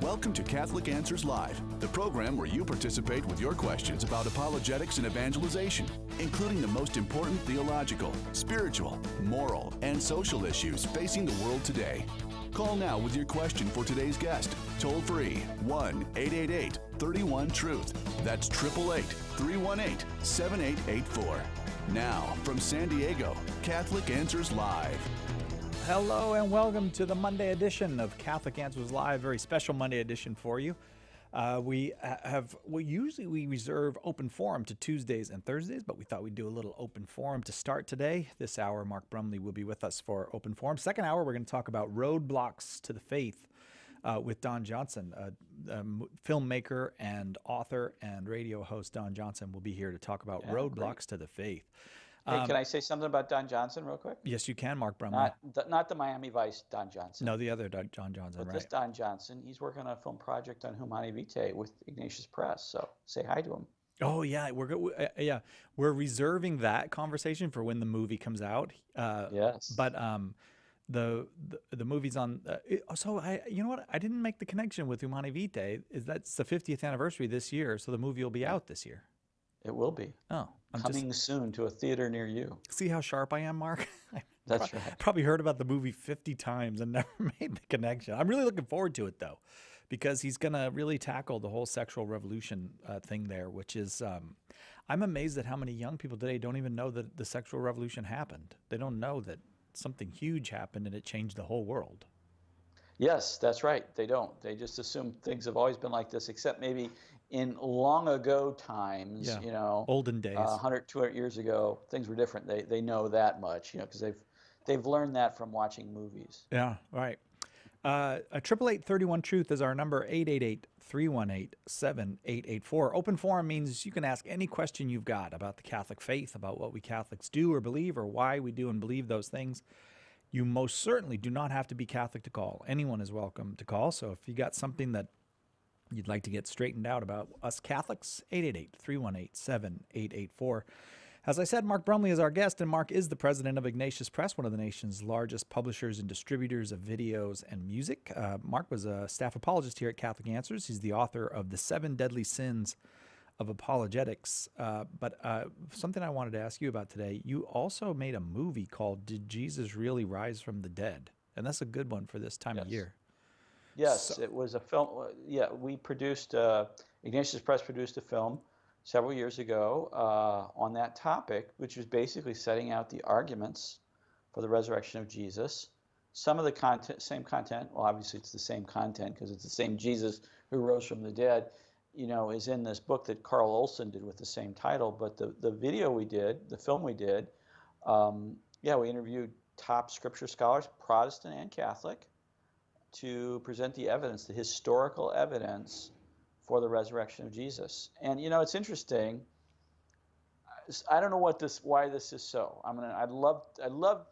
Welcome to Catholic Answers Live, the program where you participate with your questions about apologetics and evangelization, including the most important theological, spiritual, moral, and social issues facing the world today. Call now with your question for today's guest. Toll free 1-888-31-TRUTH. That's 888-318-7884. Now, from San Diego, Catholic Answers Live. Hello and welcome to the Monday edition of Catholic Answers Live, very special Monday edition for you. We usually reserve open forum to Tuesdays and Thursdays, but we thought we'd do a little open forum to start today. This hour, Mark Brumley will be with us for open forum. Second hour, we're going to talk about roadblocks to the faith with Don Johnson, filmmaker and author and radio host. Don Johnson will be here to talk about roadblocks to the faith. Hey, can I say something about Don Johnson real quick? Yes, you can, Mark Brumley. Not the Miami Vice Don Johnson. No, the other Don Johnson, but right. This Don Johnson, he's working on a film project on Humanae Vitae with Ignatius Press, so say hi to him. Oh, yeah, we're reserving that conversation for when the movie comes out. Yes. But the movie's on. You know what? I didn't make the connection with Humanae Vitae. That's the 50th anniversary this year, so the movie will be out this year. It will be. Oh, coming soon to a theater near you. See how sharp I am, Mark? That's right. Probably heard about the movie 50 times and never made the connection. I'm really looking forward to it, though, because he's going to really tackle the whole sexual revolution thing there, which is, I'm amazed at how many young people today don't even know that the sexual revolution happened. They don't know that something huge happened and it changed the whole world. Yes, that's right. They don't. They just assume things have always been like this, except maybe in long ago times, olden days, 100, 200 years ago, things were different. They know that much, because they've learned that from watching movies. Yeah, right. 888-31-TRUTH is our number, 888-318-7884. Open forum means you can ask any question you've got about the Catholic faith, about what we Catholics do or believe, or why we do and believe those things. You most certainly do not have to be Catholic to call. Anyone is welcome to call. So if you got something that you'd like to get straightened out about us Catholics, 888-318-7884. As I said, Mark Brumley is our guest, and Mark is the president of Ignatius Press, one of the nation's largest publishers and distributors of videos and music. Mark was a staff apologist here at Catholic Answers. He's the author of The 7 Deadly Sins of Apologetics. But something I wanted to ask you about today, you also made a movie called Did Jesus Really Rise from the Dead? And that's a good one for this time of year. Yes, it was a film. Yeah, we produced, Ignatius Press produced a film several years ago on that topic, which was basically setting out the arguments for the resurrection of Jesus. Some of the same content, well, obviously it's the same content because it's the same Jesus who rose from the dead, is in this book that Carl Olson did with the same title. But the video we did, the film we did, we interviewed top scripture scholars, Protestant and Catholic, to present the evidence, the historical evidence for the resurrection of Jesus. And it's interesting. I don't know why this is so. I'd love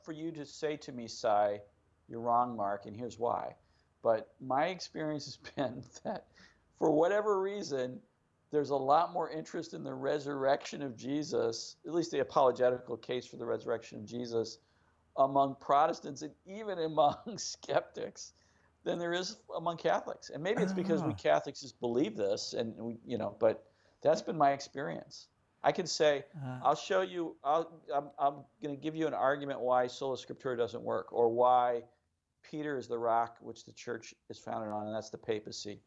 for you to say to me, Cy, you're wrong, Mark, and here's why. But my experience has been that for whatever reason, there's a lot more interest in the resurrection of Jesus, at least the apologetical case for the resurrection of Jesus, among Protestants and even among skeptics than there is among Catholics. And maybe it's because we Catholics just believe this, and but that's been my experience. I can say, I'll show you, I'm going to give you an argument why sola scriptura doesn't work, or why Peter is the rock which the church is founded on, and that's the papacy.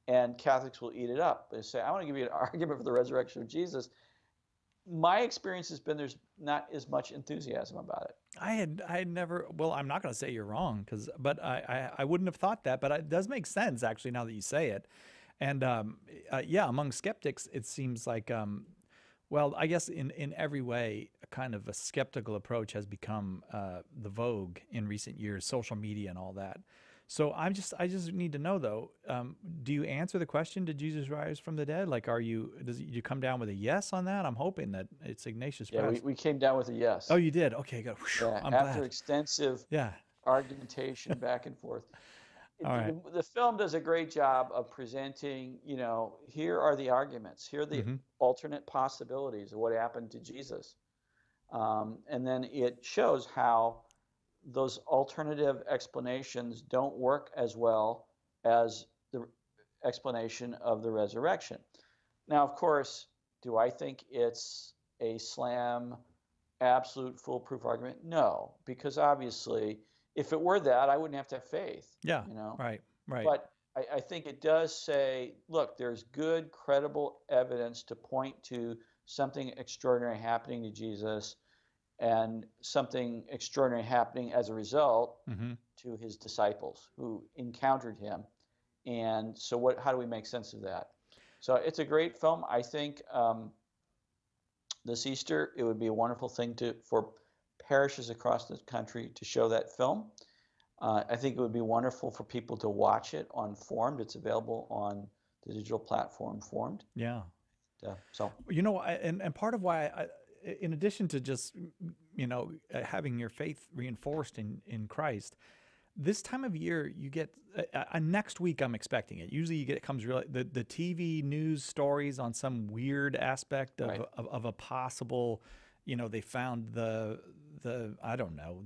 And Catholics will eat it up. They say, I want to give you an argument for the resurrection of Jesus. My experience has been there's not as much enthusiasm about it. I had never, well, I'm not going to say you're wrong, but I wouldn't have thought that, but it does make sense actually now that you say it. And among skeptics, it seems like, well, I guess in every way, a kind of a skeptical approach has become the vogue in recent years, social media and all that. So I just need to know though, do you answer the question, did Jesus rise from the dead? Like, does you come down with a yes on that? I'm hoping that it's Ignatius Press. Yeah, we came down with a yes. Oh, you did? Okay, good. Yeah, after extensive argumentation back and forth. All right. The film does a great job of presenting, here are the arguments, here are the alternate possibilities of what happened to Jesus. And then it shows how those alternative explanations don't work as well as explanation of the resurrection. Now, of course, do I think it's a slam, absolute, foolproof argument? No, because obviously, if it were that, I wouldn't have to have faith. Yeah. You know. Right. Right. But I think it does say, look, there's good, credible evidence to point to something extraordinary happening to Jesus, and something extraordinary happening as a result to his disciples who encountered him. And so how do we make sense of that? So it's a great film. I think this Easter, it would be a wonderful thing for parishes across the country to show that film. I think it would be wonderful for people to watch it on Formed. It's available on the digital platform Formed. Yeah. So and part of why in addition to just having your faith reinforced in Christ, this time of year you get next week I'm expecting it. Usually it comes really the TV news stories on some weird aspect of a possible, they found the I don't know,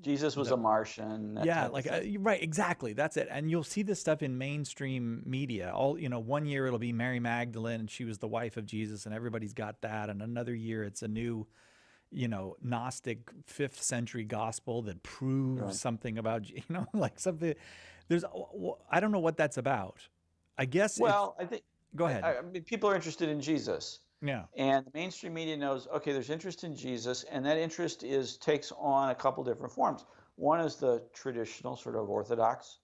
Jesus was a Martian. Yeah, right, exactly. That's it. And you'll see this stuff in mainstream media. One year it'll be Mary Magdalene and she was the wife of Jesus and everybody's got that. And another year it's a new, Gnostic 5th century gospel that proves something about, something. I don't know what that's about. I guess. Well, I think. Go ahead. I mean, people are interested in Jesus. Yeah. And the mainstream media knows, okay, there's interest in Jesus, and that interest takes on a couple different forms. One is the traditional sort of Orthodox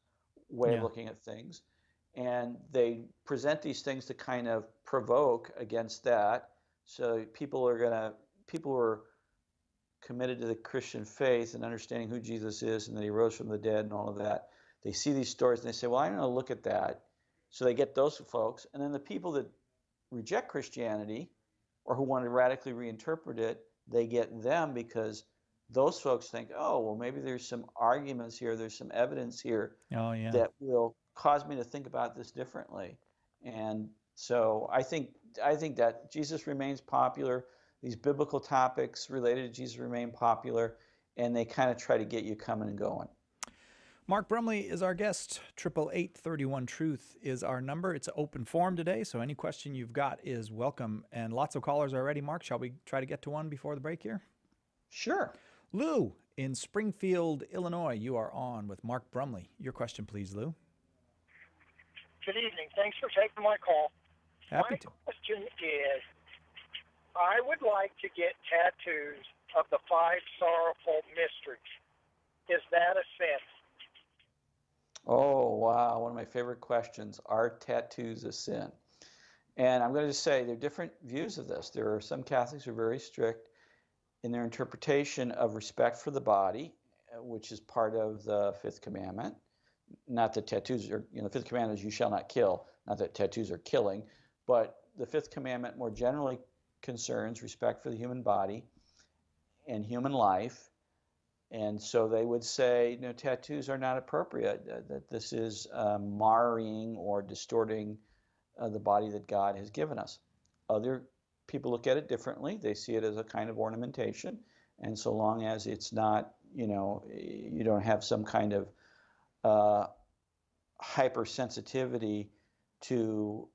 way of looking at things, and they present these things to kind of provoke against that. So people who are committed to the Christian faith and understanding who Jesus is and that he rose from the dead and all of that, they see these stories and they say, well, I'm going to look at that. So they get those folks, and then the people that reject Christianity or who want to radically reinterpret it, they get them because those folks think, oh, well, maybe there's some arguments here, there's some evidence here that will cause me to think about this differently. And so I think that Jesus remains popular. These biblical topics related to Jesus remain popular, and they kind of try to get you coming and going. Mark Brumley is our guest. 888-31-TRUTH is our number. It's open forum today, so any question you've got is welcome. And lots of callers already. Mark, shall we try to get to one before the break here? Sure. Lou in Springfield, Illinois, you are on with Mark Brumley. Your question, please, Lou. Good evening. Thanks for taking my call. Happy to. My question is, I would like to get tattoos of the 5 sorrowful mysteries. Is that a sin? Oh, wow. One of my favorite questions. Are tattoos a sin? And I'm going to just say there are different views of this. There are some Catholics who are very strict in their interpretation of respect for the body, which is part of the 5th commandment. Not that tattoos are, the 5th commandment is you shall not kill. Not that tattoos are killing. But the 5th commandment more generally concerns respect for the human body and human life. And so they would say, tattoos are not appropriate, that this is marring or distorting the body that God has given us. Other people look at it differently. They see it as a kind of ornamentation. And so long as it's not, you don't have some kind of hypersensitivity to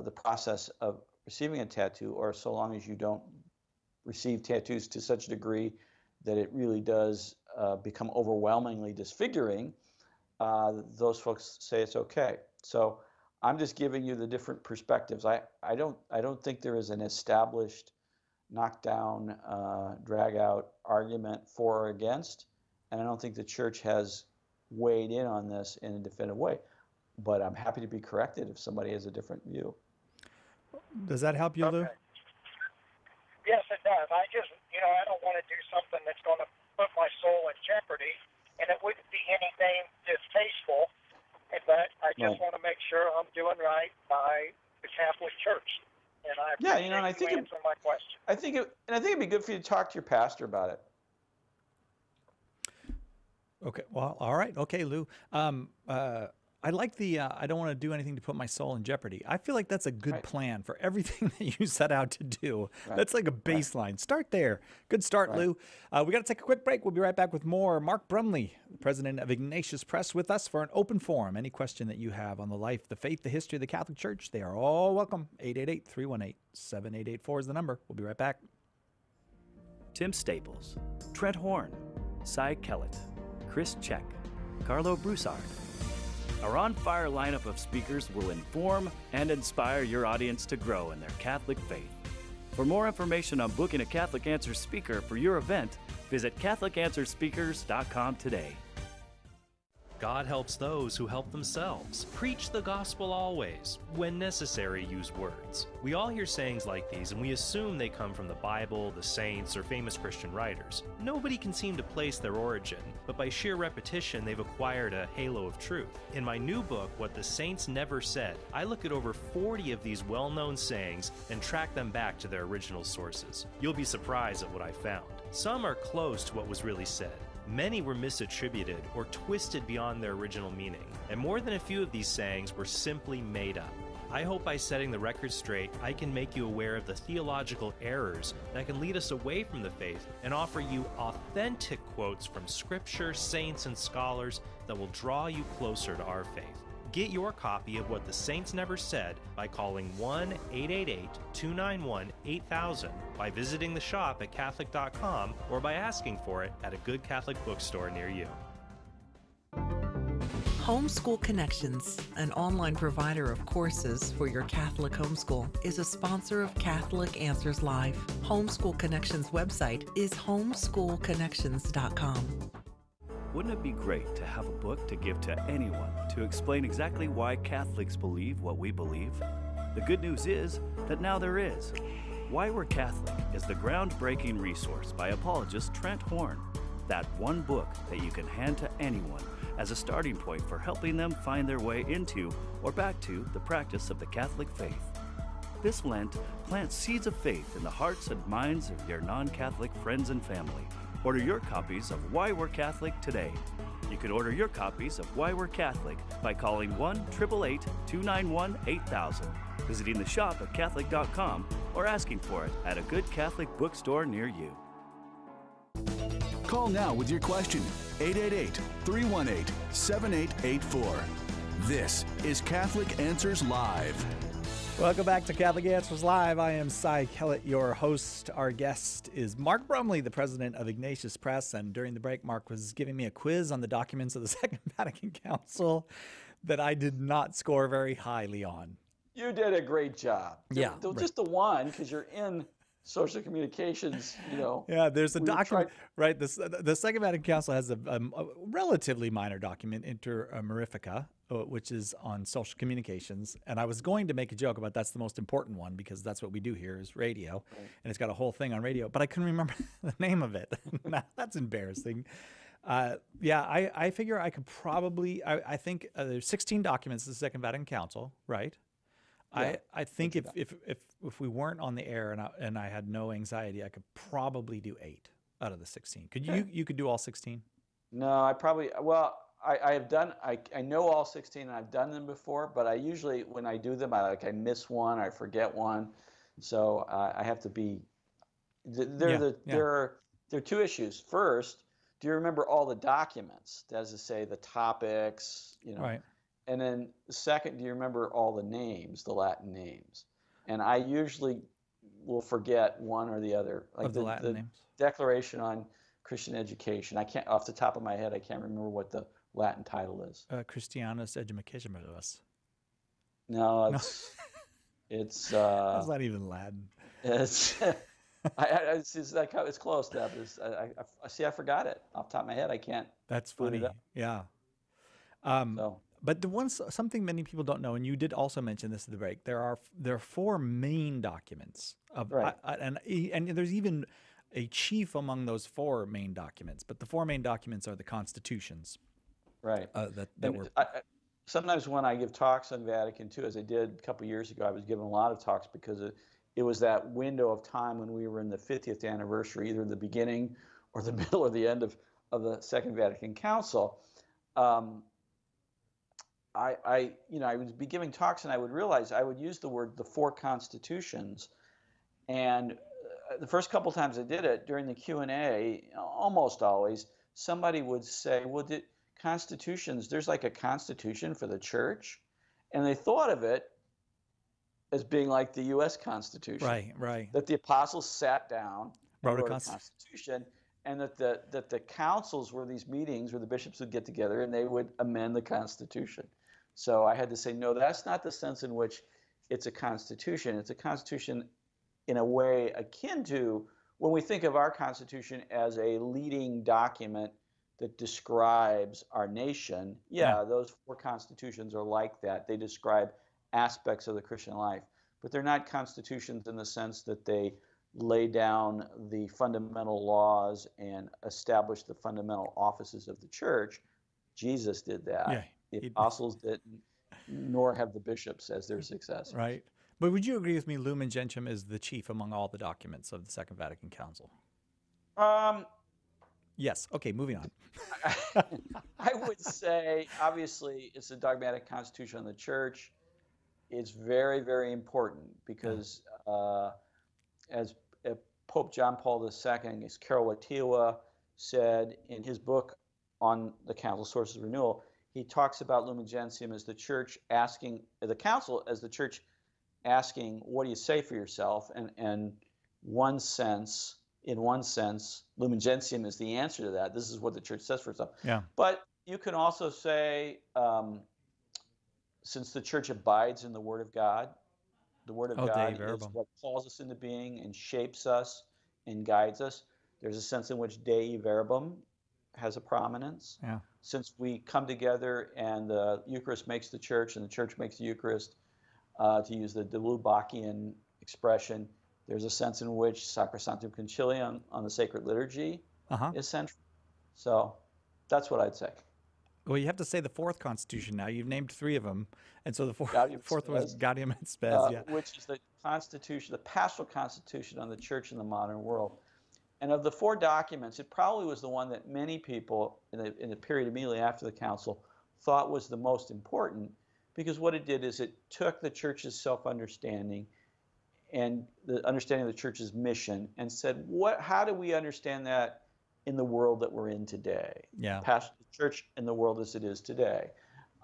the process of receiving a tattoo, or so long as you don't receive tattoos to such a degree that it really does become overwhelmingly disfiguring, those folks say it's okay. So I'm just giving you the different perspectives. I don't think there is an established knockdown, drag out argument for or against, and I don't think the church has weighed in on this in a definitive way. But I'm happy to be corrected if somebody has a different view. Does that help you, Lou? Yes, it does. I just, I don't want to do something that's going to put my soul in jeopardy, and it wouldn't be anything distasteful, but I just want to make sure I'm doing right by the Catholic Church. And I appreciate and I think you answering my question. I think it'd be good for you to talk to your pastor about it. Okay. Well, all right. Okay, Lou. I like the I don't want to do anything to put my soul in jeopardy. I feel like that's a good plan for everything that you set out to do. That's like a baseline. Start there. Good start, Lou. We got to take a quick break. We'll be right back with more. Mark Brumley, the president of Ignatius Press, with us for an open forum. Any question that you have on the life, the faith, the history of the Catholic Church, they are all welcome. 888-318-7884 is the number. We'll be right back. Tim Staples, Trent Horn, Cy Kellett, Chris Check, Carlo Broussard. Our on-fire lineup of speakers will inform and inspire your audience to grow in their Catholic faith. For more information on booking a Catholic Answers speaker for your event, visit CatholicAnswersSpeakers.com today. God helps those who help themselves. Preach the gospel always. When necessary, use words. We all hear sayings like these, and we assume they come from the Bible, the saints, or famous Christian writers. Nobody can seem to place their origin, but by sheer repetition, they've acquired a halo of truth. In my new book, What the Saints Never Said, I look at over 40 of these well-known sayings and track them back to their original sources. You'll be surprised at what I found. Some are close to what was really said. Many were misattributed or twisted beyond their original meaning, and more than a few of these sayings were simply made up. I hope by setting the record straight, I can make you aware of the theological errors that can lead us away from the faith and offer you authentic quotes from Scripture, saints, and scholars that will draw you closer to our faith. Get your copy of What the Saints Never Said by calling 1-888-291-8000, by visiting the shop at Catholic.com, or by asking for it at a good Catholic bookstore near you. Homeschool Connections, an online provider of courses for your Catholic homeschool, is a sponsor of Catholic Answers Live. Homeschool Connections website is homeschoolconnections.com. Wouldn't it be great to have a book to give to anyone to explain exactly why Catholics believe what we believe? The good news is that now there is. Why We're Catholic is the groundbreaking resource by apologist Trent Horn. That one book that you can hand to anyone as a starting point for helping them find their way into or back to the practice of the Catholic faith. This Lent, plant seeds of faith in the hearts and minds of your non-Catholic friends and family. Order your copies of Why We're Catholic today. You can order your copies of Why We're Catholic by calling 1-888-291-8000, visiting the shop at Catholic.com, or asking for it at a good Catholic bookstore near you. Call now with your question. 888-318-7884. This is Catholic Answers Live. Welcome back to Catholic Answers Live. I am Cy Kellett, your host. Our guest is Mark Brumley, the president of Ignatius Press. And during the break, Mark was giving me a quiz on the documents of the Second Vatican Council that I did not score very highly on. You did a great job. Yeah. Just the one, because you're in social communications, you know. Yeah, there's a document, right? The Second Vatican Council has a relatively minor document, Inter Mirifica, which is on social communications. And I was going to make a joke about that's the most important one because that's what we do here is radio. Right. And it's got a whole thing on radio, but I couldn't remember the name of it. That's embarrassing. Yeah, I figure I could probably, I think there's 16 documents of the Second Vatican Council, right? Yeah, I think if we weren't on the air and I had no anxiety, I could probably do 8 out of the 16. Could you could do all 16? No, I probably, well, I have done, I know all 16 and I've done them before, but I usually, when I do them, I miss one, I forget one. So I have to be, there are two issues. First, do you remember all the documents? As to say, the topics, you know. Right. And then second, do you remember all the names, the Latin names? And I usually will forget one or the other. Like of the Latin names? Declaration on Christian Education. I can't, off the top of my head, I can't remember what the Latin title is. Christianus Educationibus. No, it's that's not even Latin. It's it's close to that. I forgot it off the top of my head. I can't. That's funny. Yeah. But something many people don't know, and you did also mention this at the break. There are 4 main documents of, right. And there's even a chief among those 4 main documents. But the 4 main documents are the constitutions. Right. Sometimes when I give talks on Vatican II, as I did a couple of years ago, I was giving a lot of talks because it was that window of time when we were in the 50th anniversary, either the beginning or the middle or the end of the Second Vatican Council. I would be giving talks, and I would realize I would use the word the four constitutions, and the first couple times I did it during the Q&A, almost always somebody would say, well, there's like a constitution for the church, and they thought of it as being like the U.S. Constitution, right, that the apostles sat down and wrote a wrote a constitution, and that the councils were these meetings where the bishops would get together and they would amend the Constitution. So I had to say, no, that's not the sense in which it's a constitution. It's a constitution in a way akin to when we think of our Constitution as a leading document that describes our nation. Yeah, those four constitutions are like that. They describe aspects of the Christian life, but they're not constitutions in the sense that they lay down the fundamental laws and establish the fundamental offices of the church. Jesus did that. Yeah, the apostles didn't, nor have the bishops as their successors. Right. But would you agree with me, Lumen Gentium is the chief among all the documents of the Second Vatican Council? Yes. Okay, moving on. I would say, obviously, it's a dogmatic constitution of the church. It's very, very important because as Pope John Paul II, as Karol Wojtyła said in his book on the Council Sources of Renewal, he talks about Lumen Gentium as the church asking, the council as the church asking, what do you say for yourself? And in one sense, Lumen Gentium is the answer to that. This is what the church says for itself. Yeah. But you can also say, since the church abides in the Word of God, the Word of God is what calls us into being and shapes us and guides us. There's a sense in which Dei Verbum has a prominence. Yeah. Since we come together and the Eucharist makes the church and the church makes the Eucharist, to use the de Lubacian expression, there's a sense in which Sacrosanctum Concilium on the sacred liturgy is central. So that's what I'd say. Well, you have to say the fourth constitution now. You've named three of them. And so the fourth was Gaudium et Spes, which is the constitution, the pastoral constitution on the church in the modern world. And of the four documents, it probably was the one that many people in the period immediately after the council thought was the most important, because what it did is it took the church's self-understanding and the understanding of the church's mission and said, how do we understand that in the world that we're in today? Yeah. The church in the world as it is today.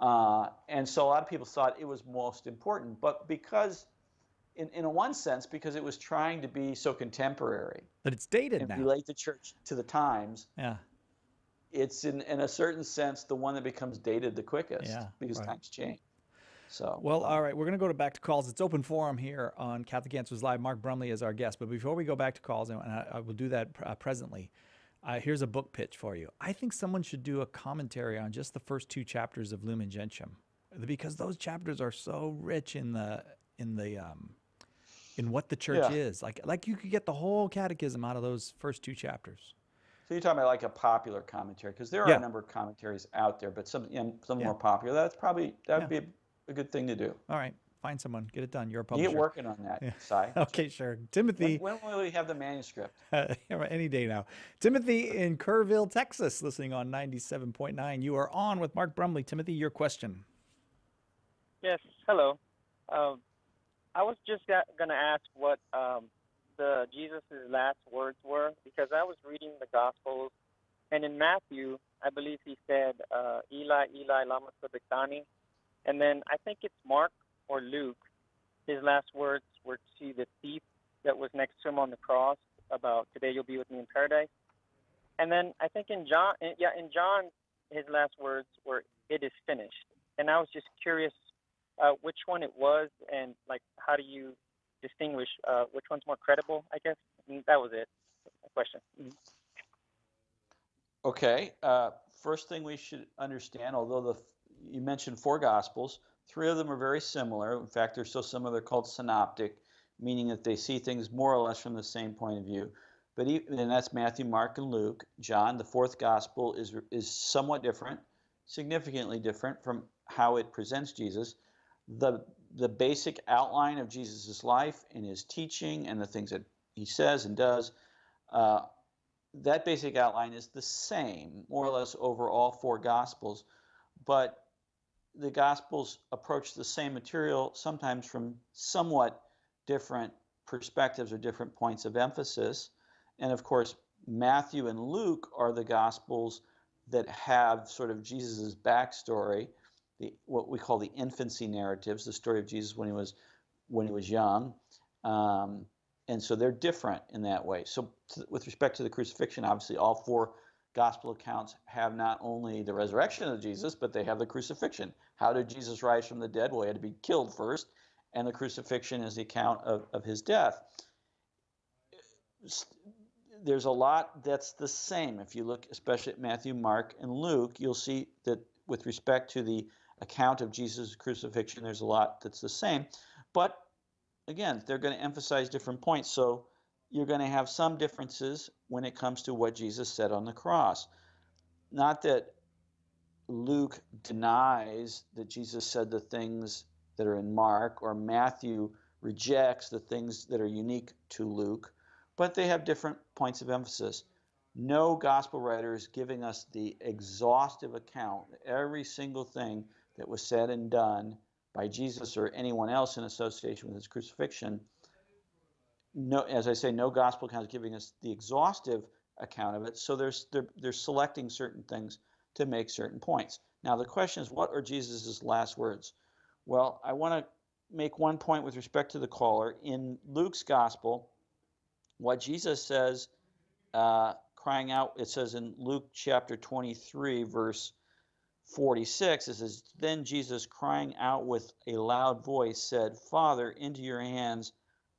And so a lot of people thought it was most important, but because in one sense, because it was trying to be so contemporary. But it's dated and now. relate the church to the times. Yeah. It's in a certain sense the one that becomes dated the quickest because times change. So well, all right, we're going to go back to calls. It's open forum here on Catholic Answers Live. Mark Brumley is our guest. But before we go back to calls, and I will do that presently, here's a book pitch for you. I think someone should do a commentary on just the first two chapters of Lumen Gentium, because those chapters are so rich in what the church is. Like you could get the whole catechism out of those first two chapters. So you're talking about like a popular commentary, because there are a number of commentaries out there, but some more popular. That would be a good thing to do. All right, find someone, get it done. You're a publisher. You get working on that, Si. Okay, sure. Timothy. When will we have the manuscript? Any day now. Timothy in Kerrville, Texas, listening on 97.9. You are on with Mark Brumley. Timothy, your question. Yes, hello. I was just going to ask what Jesus' last words were, because I was reading the Gospels, and in Matthew, I believe he said, Eli, Eli, lama sabachthani. And then I think it's Mark or Luke, his last words were to the thief that was next to him on the cross about, today you'll be with me in paradise. And then I think in John, his last words were, it is finished. And I was just curious which one it was, and like, how do you distinguish which one's more credible, I guess? And that was it, the question. Okay. First thing we should understand, although you mentioned four Gospels, three of them are very similar. In fact, they're so similar they're called synoptic, meaning that they see things more or less from the same point of view. And that's Matthew, Mark, and Luke. John, the fourth Gospel, is somewhat different, significantly different from how it presents Jesus. The basic outline of Jesus' life and his teaching and the things that he says and does, that basic outline is the same, more or less, over all four Gospels. But the Gospels approach the same material sometimes from somewhat different perspectives or different points of emphasis. And of course, Matthew and Luke are the Gospels that have sort of Jesus's backstory, what we call the infancy narratives, the story of Jesus when he was young. And so they're different in that way. So with respect to the crucifixion, obviously all four gospel accounts have not only the resurrection of Jesus, but they have the crucifixion. How did Jesus rise from the dead? Well, he had to be killed first, and the crucifixion is the account of his death. There's a lot that's the same. If you look especially at Matthew, Mark, and Luke, you'll see that with respect to the account of Jesus' crucifixion, there's a lot that's the same. But again, they're going to emphasize different points. So you're going to have some differences when it comes to what Jesus said on the cross. Not that Luke denies that Jesus said the things that are in Mark, or Matthew rejects the things that are unique to Luke, but they have different points of emphasis. No gospel writer is giving us the exhaustive account, every single thing that was said and done by Jesus or anyone else in association with his crucifixion. No, as I say, no gospel account is giving us the exhaustive account of it. So they're selecting certain things to make certain points. Now the question is, what are Jesus' last words? Well, I want to make one point with respect to the caller. In Luke's gospel, what Jesus says, crying out, it says in Luke chapter 23, verse 46, it says, "Then Jesus, crying out with a loud voice, said, 'Father, into your hands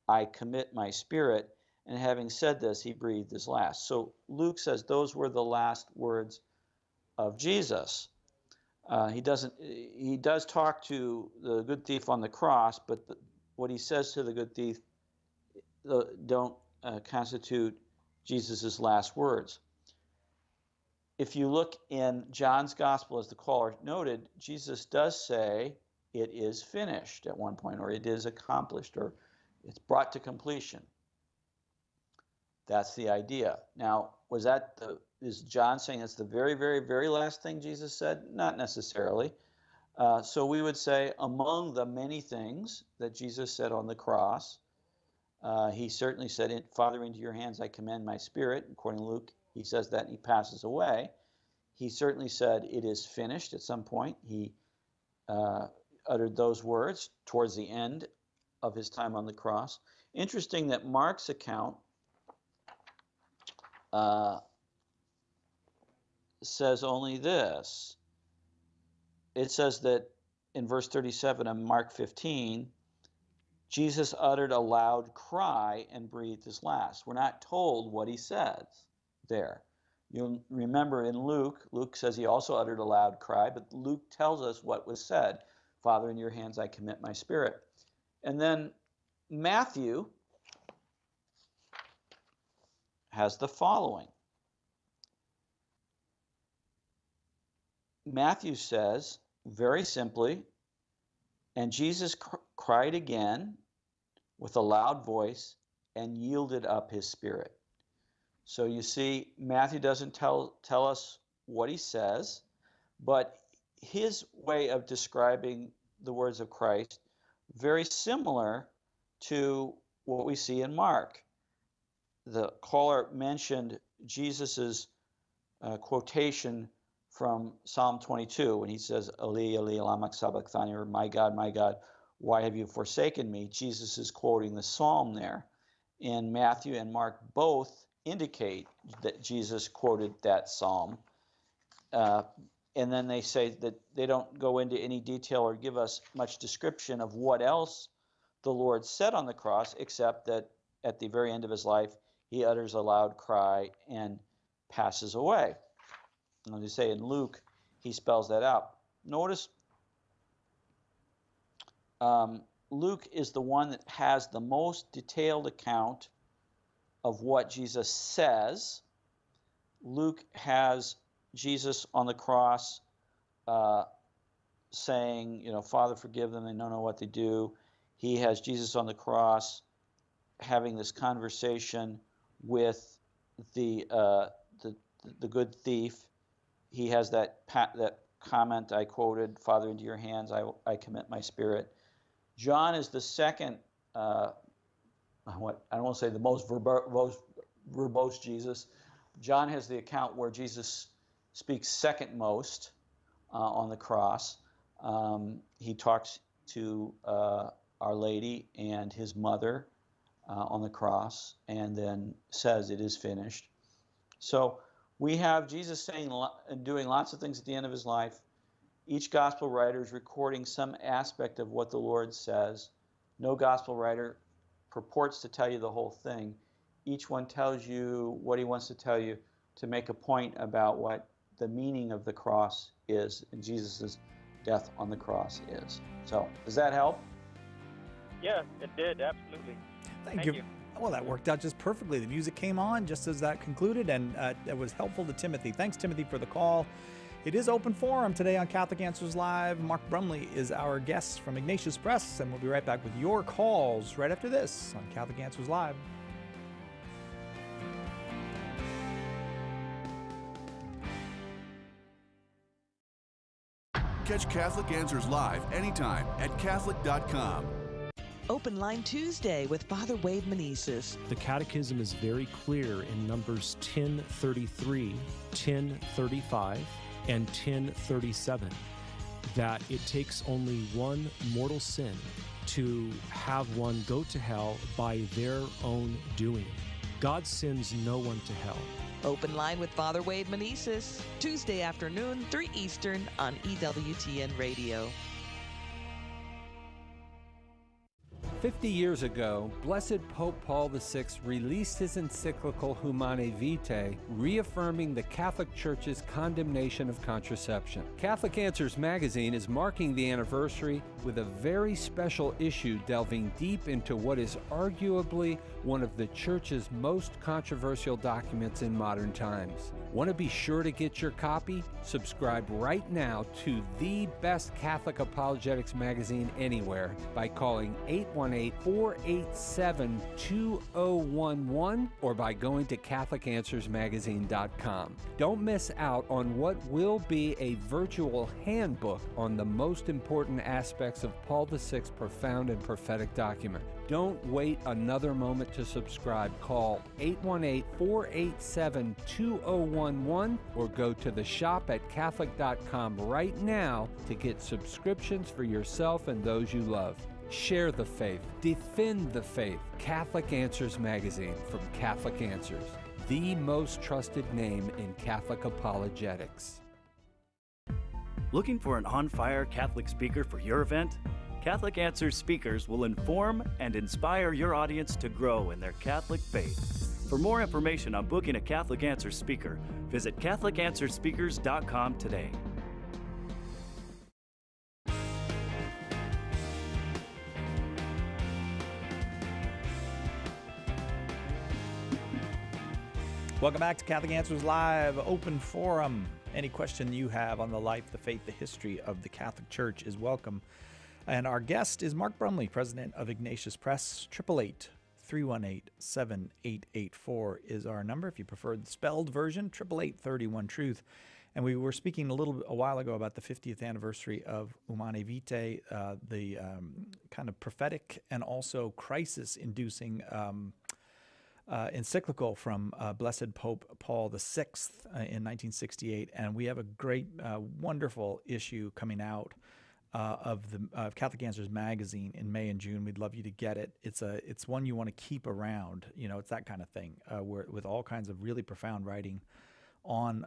I commit my spirit.' And having said this, he breathed his last." So Luke says those were the last words of Jesus. He does talk to the good thief on the cross, but what he says to the good thief don't constitute Jesus' last words. If you look in John's gospel, as the caller noted, Jesus does say it is finished at one point, or it is accomplished, or it's brought to completion. That's the idea. Now, is John saying that's the very, very, very last thing Jesus said? Not necessarily. So we would say among the many things that Jesus said on the cross, he certainly said, "Father, into your hands I commend my spirit." According to Luke, he says that and he passes away. He certainly said it is finished at some point. He uttered those words towards the end of his time on the cross. Interesting that Mark's account says only this. It says that in verse 37 of Mark 15, Jesus uttered a loud cry and breathed his last. We're not told what he says there. You'll remember in Luke says he also uttered a loud cry, but Luke tells us what was said. "Father, in your hands I commit my spirit." And then Matthew has the following. Matthew says, very simply, "And Jesus cried again with a loud voice and yielded up his spirit." So you see, Matthew doesn't tell us what he says, but his way of describing the words of Christ, very similar to what we see in Mark. The caller mentioned Jesus's quotation from Psalm 22 when he says, "Eli, Eli, lama sabachthani," or my God, why have you forsaken me?" Jesus is quoting the psalm there. And Matthew and Mark both indicate that Jesus quoted that psalm. And then they say that they don't go into any detail or give us much description of what else the Lord said on the cross, except that at the very end of his life, he utters a loud cry and passes away. And as you say in Luke, he spells that out. Notice Luke is the one that has the most detailed account of what Jesus says. Luke has Jesus on the cross saying, "Father, forgive them, they don't know what they do." He has Jesus on the cross having this conversation with the good thief. He has that comment I quoted, Father, into your hands I commit my spirit. John is the second, I don't want to say the most verbose Jesus. John has the account where Jesus speaks second most on the cross. He talks to Our Lady and his mother on the cross, and then says it is finished. So we have Jesus saying and doing lots of things at the end of his life. Each gospel writer is recording some aspect of what the Lord says. No gospel writer purports to tell you the whole thing. Each one tells you what he wants to tell you to make a point about what the meaning of the cross is and Jesus' death on the cross is. So, does that help? Yeah, it did, absolutely. Thank you. Well, that worked out just perfectly. The music came on just as that concluded, and it was helpful to Timothy. Thanks, Timothy, for the call. It is open forum today on Catholic Answers Live. Mark Brumley is our guest from Ignatius Press, and we'll be right back with your calls right after this on Catholic Answers Live. Catch Catholic Answers Live anytime at Catholic.com. Open Line Tuesday with Father Wade Meneses. The Catechism is very clear in Numbers 1033, 1035, and 1037 that it takes only one mortal sin to have one go to hell by their own doing. God sends no one to hell. Open Line with Father Wade Meneses, Tuesday afternoon, 3 Eastern on EWTN Radio. 50 years ago, Blessed Pope Paul VI released his encyclical Humanae Vitae, reaffirming the Catholic Church's condemnation of contraception. Catholic Answers magazine is marking the anniversary with a very special issue delving deep into what is arguably one of the Church's most controversial documents in modern times. Want to be sure to get your copy? Subscribe right now to the best Catholic apologetics magazine anywhere by calling 818-487-2011 or by going to CatholicAnswersMagazine.com. Don't miss out on what will be a virtual handbook on the most important aspects of Paul VI's profound and prophetic document. Don't wait another moment to subscribe. Call 818-487-2011 or go to the shop at Catholic.com right now to get subscriptions for yourself and those you love. Share the faith. Defend the faith. Catholic Answers magazine from Catholic Answers, the most trusted name in Catholic apologetics. Looking for an on-fire Catholic speaker for your event? Catholic Answers speakers will inform and inspire your audience to grow in their Catholic faith. For more information on booking a Catholic Answers speaker, visit CatholicAnswersSpeakers.com today. Welcome back to Catholic Answers Live, open forum. Any question you have on the life, the faith, the history of the Catholic Church is welcome. And our guest is Mark Brumley, president of Ignatius Press. 888-318-7884 is our number. If you prefer the spelled version, 888-31-TRUTH. And we were speaking a while ago about the 50th anniversary of Humanae Vitae, the kind of prophetic and also crisis-inducing encyclical from Blessed Pope Paul VI in 1968. And we have a great, wonderful issue coming out of Catholic Answers magazine in May and June. We'd love you to get it. It's one you want to keep around. You know, it's that kind of thing with all kinds of really profound writing on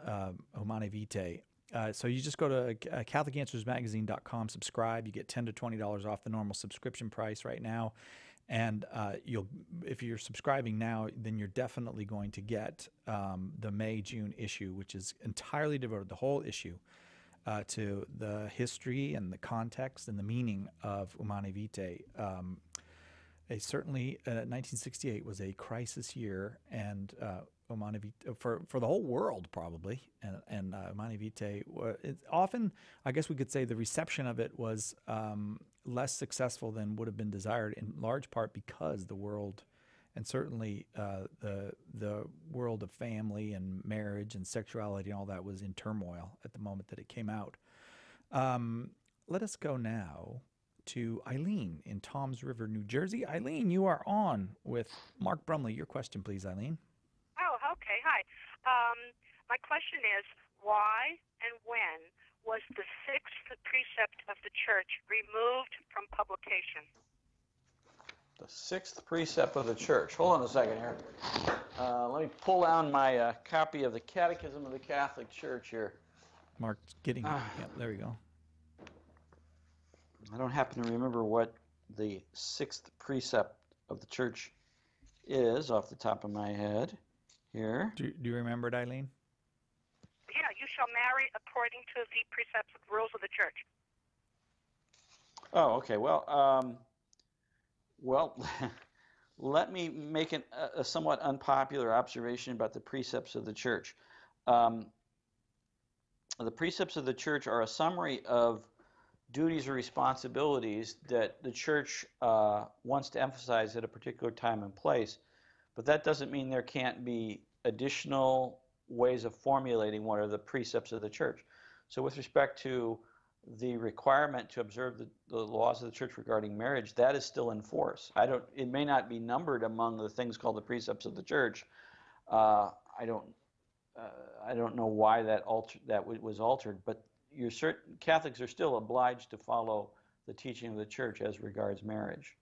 Humanae Vitae. So you just go to CatholicAnswersMagazine.com, subscribe. You get $10 to $20 off the normal subscription price right now. And if you're subscribing now, then you're definitely going to get the May-June issue, which is entirely devoted, the whole issue, to the history and the context and the meaning of Humanae Vitae. Certainly, 1968 was a crisis year, and Humanae Vitae, for the whole world probably, and Humanae Vitae, often, I guess we could say the reception of it was less successful than would have been desired, in large part because the world, and certainly the world of family and marriage and sexuality and all that, was in turmoil at the moment that it came out. Let us go now to Eileen in Toms River, New Jersey. Eileen, you are on with Mark Brumley. Your question, please, Eileen. Oh, okay. Hi. My question is, why and when was the sixth precept of the church removed from publication? The sixth precept of the church. Hold on a second here. Let me pull down my copy of the Catechism of the Catholic Church here. Mark's getting it. Yep, there we go. I don't happen to remember what the sixth precept of the church is off the top of my head here. Do you remember it, Eileen? Yeah, you shall marry according to the precepts and rules of the church. Oh, okay. Well, let me make a somewhat unpopular observation about the precepts of the church. The precepts of the church are a summary of duties or responsibilities that the church wants to emphasize at a particular time and place, but that doesn't mean there can't be additional ways of formulating what are the precepts of the church. So with respect to the requirement to observe the laws of the church regarding marriage, that is still in force. It may not be numbered among the things called the precepts of the church. I don't know why that was altered, but Catholics are still obliged to follow the teaching of the church as regards marriage.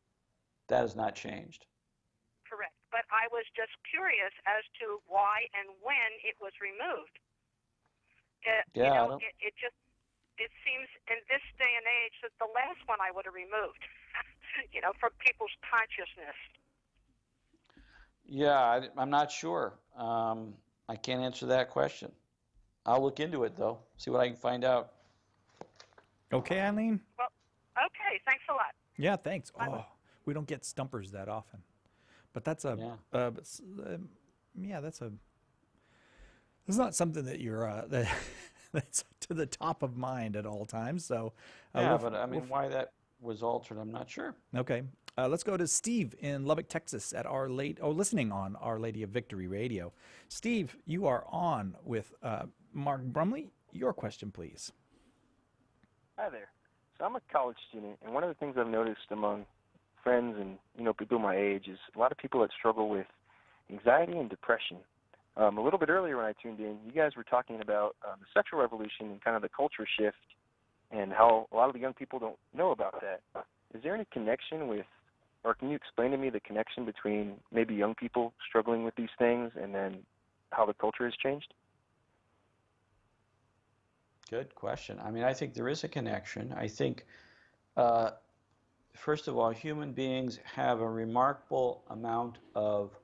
That has not changed. Correct. But I was just curious as to why and when it was removed. It seems in this day and age that the last one I would have removed, from people's consciousness. Yeah, I'm not sure. I can't answer that question. I'll look into it, though, see what I can find out. Okay, Eileen? Well, okay, thanks a lot. Yeah, thanks. Oh, we don't get stumpers that often. But that's that's not something that you're, that's to the top of mind at all times. So, why that was altered, I'm not sure. Okay. Let's go to Steve in Lubbock, Texas at listening on Our Lady of Victory Radio. Steve, you are on with Mark Brumley. Your question, please. Hi there. So I'm a college student, and one of the things I've noticed among friends and people my age is a lot of people that struggle with anxiety and depression. A little bit earlier when I tuned in, you guys were talking about the sexual revolution and kind of the culture shift and how a lot of the young people don't know about that. Is there any connection with, or can you explain to me the connection between maybe young people struggling with these things and then how the culture has changed? Good question. I think there is a connection. I think, first of all, human beings have a remarkable amount of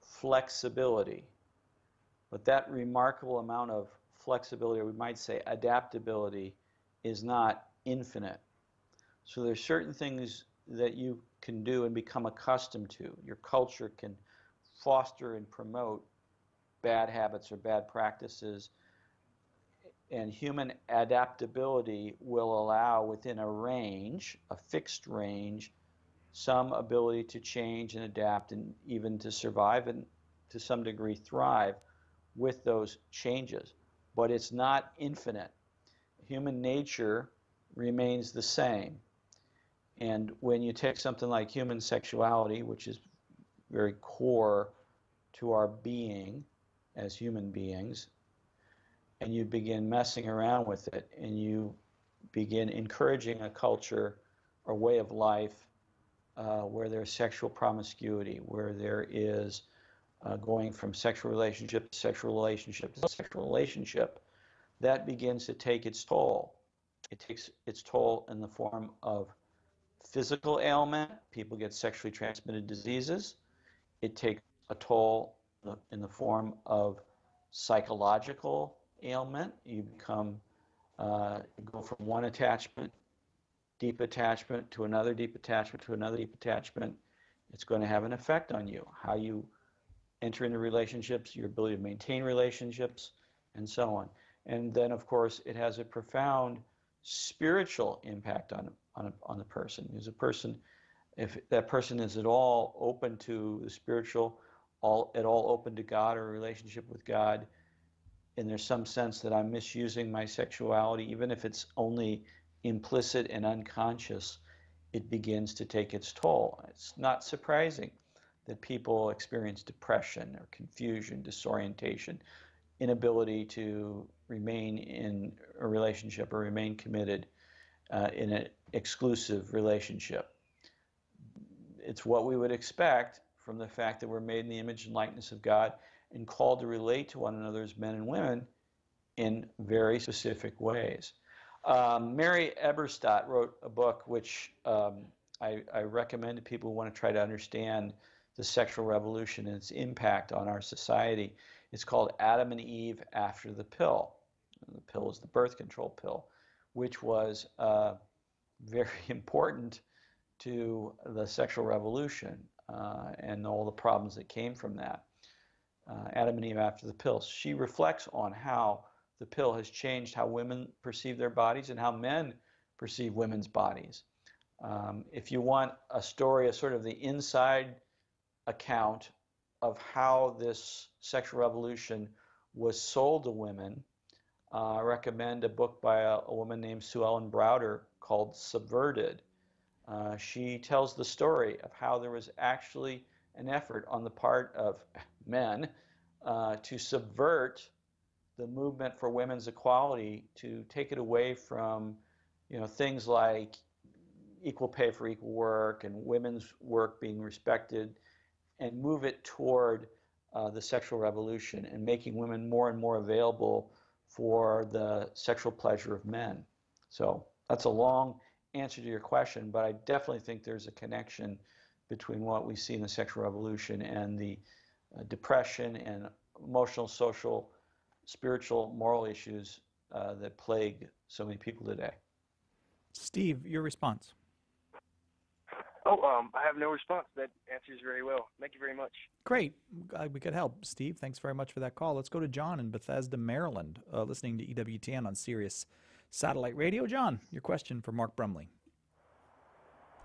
flexibility. But that remarkable amount of flexibility, or we might say adaptability, is not infinite. So there's certain things that you can do and become accustomed to. Your culture can foster and promote bad habits or bad practices, and human adaptability will allow within a range, a fixed range, some ability to change and adapt and even to survive and to some degree thrive with those changes. But it's not infinite. Human nature remains the same. And when you take something like human sexuality, which is very core to our being as human beings, and you begin messing around with it, and you begin encouraging a culture or way of life where there's sexual promiscuity, where there is going from sexual relationship to sexual relationship to sexual relationship, that begins to take its toll. It takes its toll in the form of physical ailment. People get sexually transmitted diseases. It takes a toll in the form of psychological ailment. You become, you go from one attachment, deep attachment, to another deep attachment, to another deep attachment. It's going to have an effect on you, how you enter into relationships, your ability to maintain relationships, and so on. And then, of course, it has a profound spiritual impact on the person. If that person is at all open to the spiritual, at all open to God or a relationship with God, and there's some sense that I'm misusing my sexuality, even if it's only implicit and unconscious, it begins to take its toll. It's not surprising that people experience depression or confusion, disorientation, inability to remain in a relationship or remain committed in an exclusive relationship. It's what we would expect from the fact that we're made in the image and likeness of God and called to relate to one another as men and women in very specific ways. Mary Eberstadt wrote a book which I recommend to people who want to try to understand the sexual revolution and its impact on our society. It's called Adam and Eve After the Pill. The pill is the birth control pill, which was very important to the sexual revolution and all the problems that came from that. Adam and Eve After the Pill. She reflects on how the pill has changed how women perceive their bodies and how men perceive women's bodies. If you want a story, a sort of the inside account of how this sexual revolution was sold to women, I recommend a book by a woman named Sue Ellen Browder called Subverted. She tells the story of how there was actually an effort on the part of men to subvert the movement for women's equality, to take it away from, things like equal pay for equal work and women's work being respected, and move it toward the sexual revolution and making women more and more available for the sexual pleasure of men. So that's a long answer to your question, but I definitely think there's a connection between what we see in the sexual revolution and the depression and emotional, social, spiritual, moral issues that plague so many people today. Steve, your response. I have no response. That answers very well. Thank you very much. Great. Glad we could help. Steve, thanks very much for that call. Let's go to John in Bethesda, Maryland, listening to EWTN on Sirius Satellite Radio. John, your question for Mark Brumley.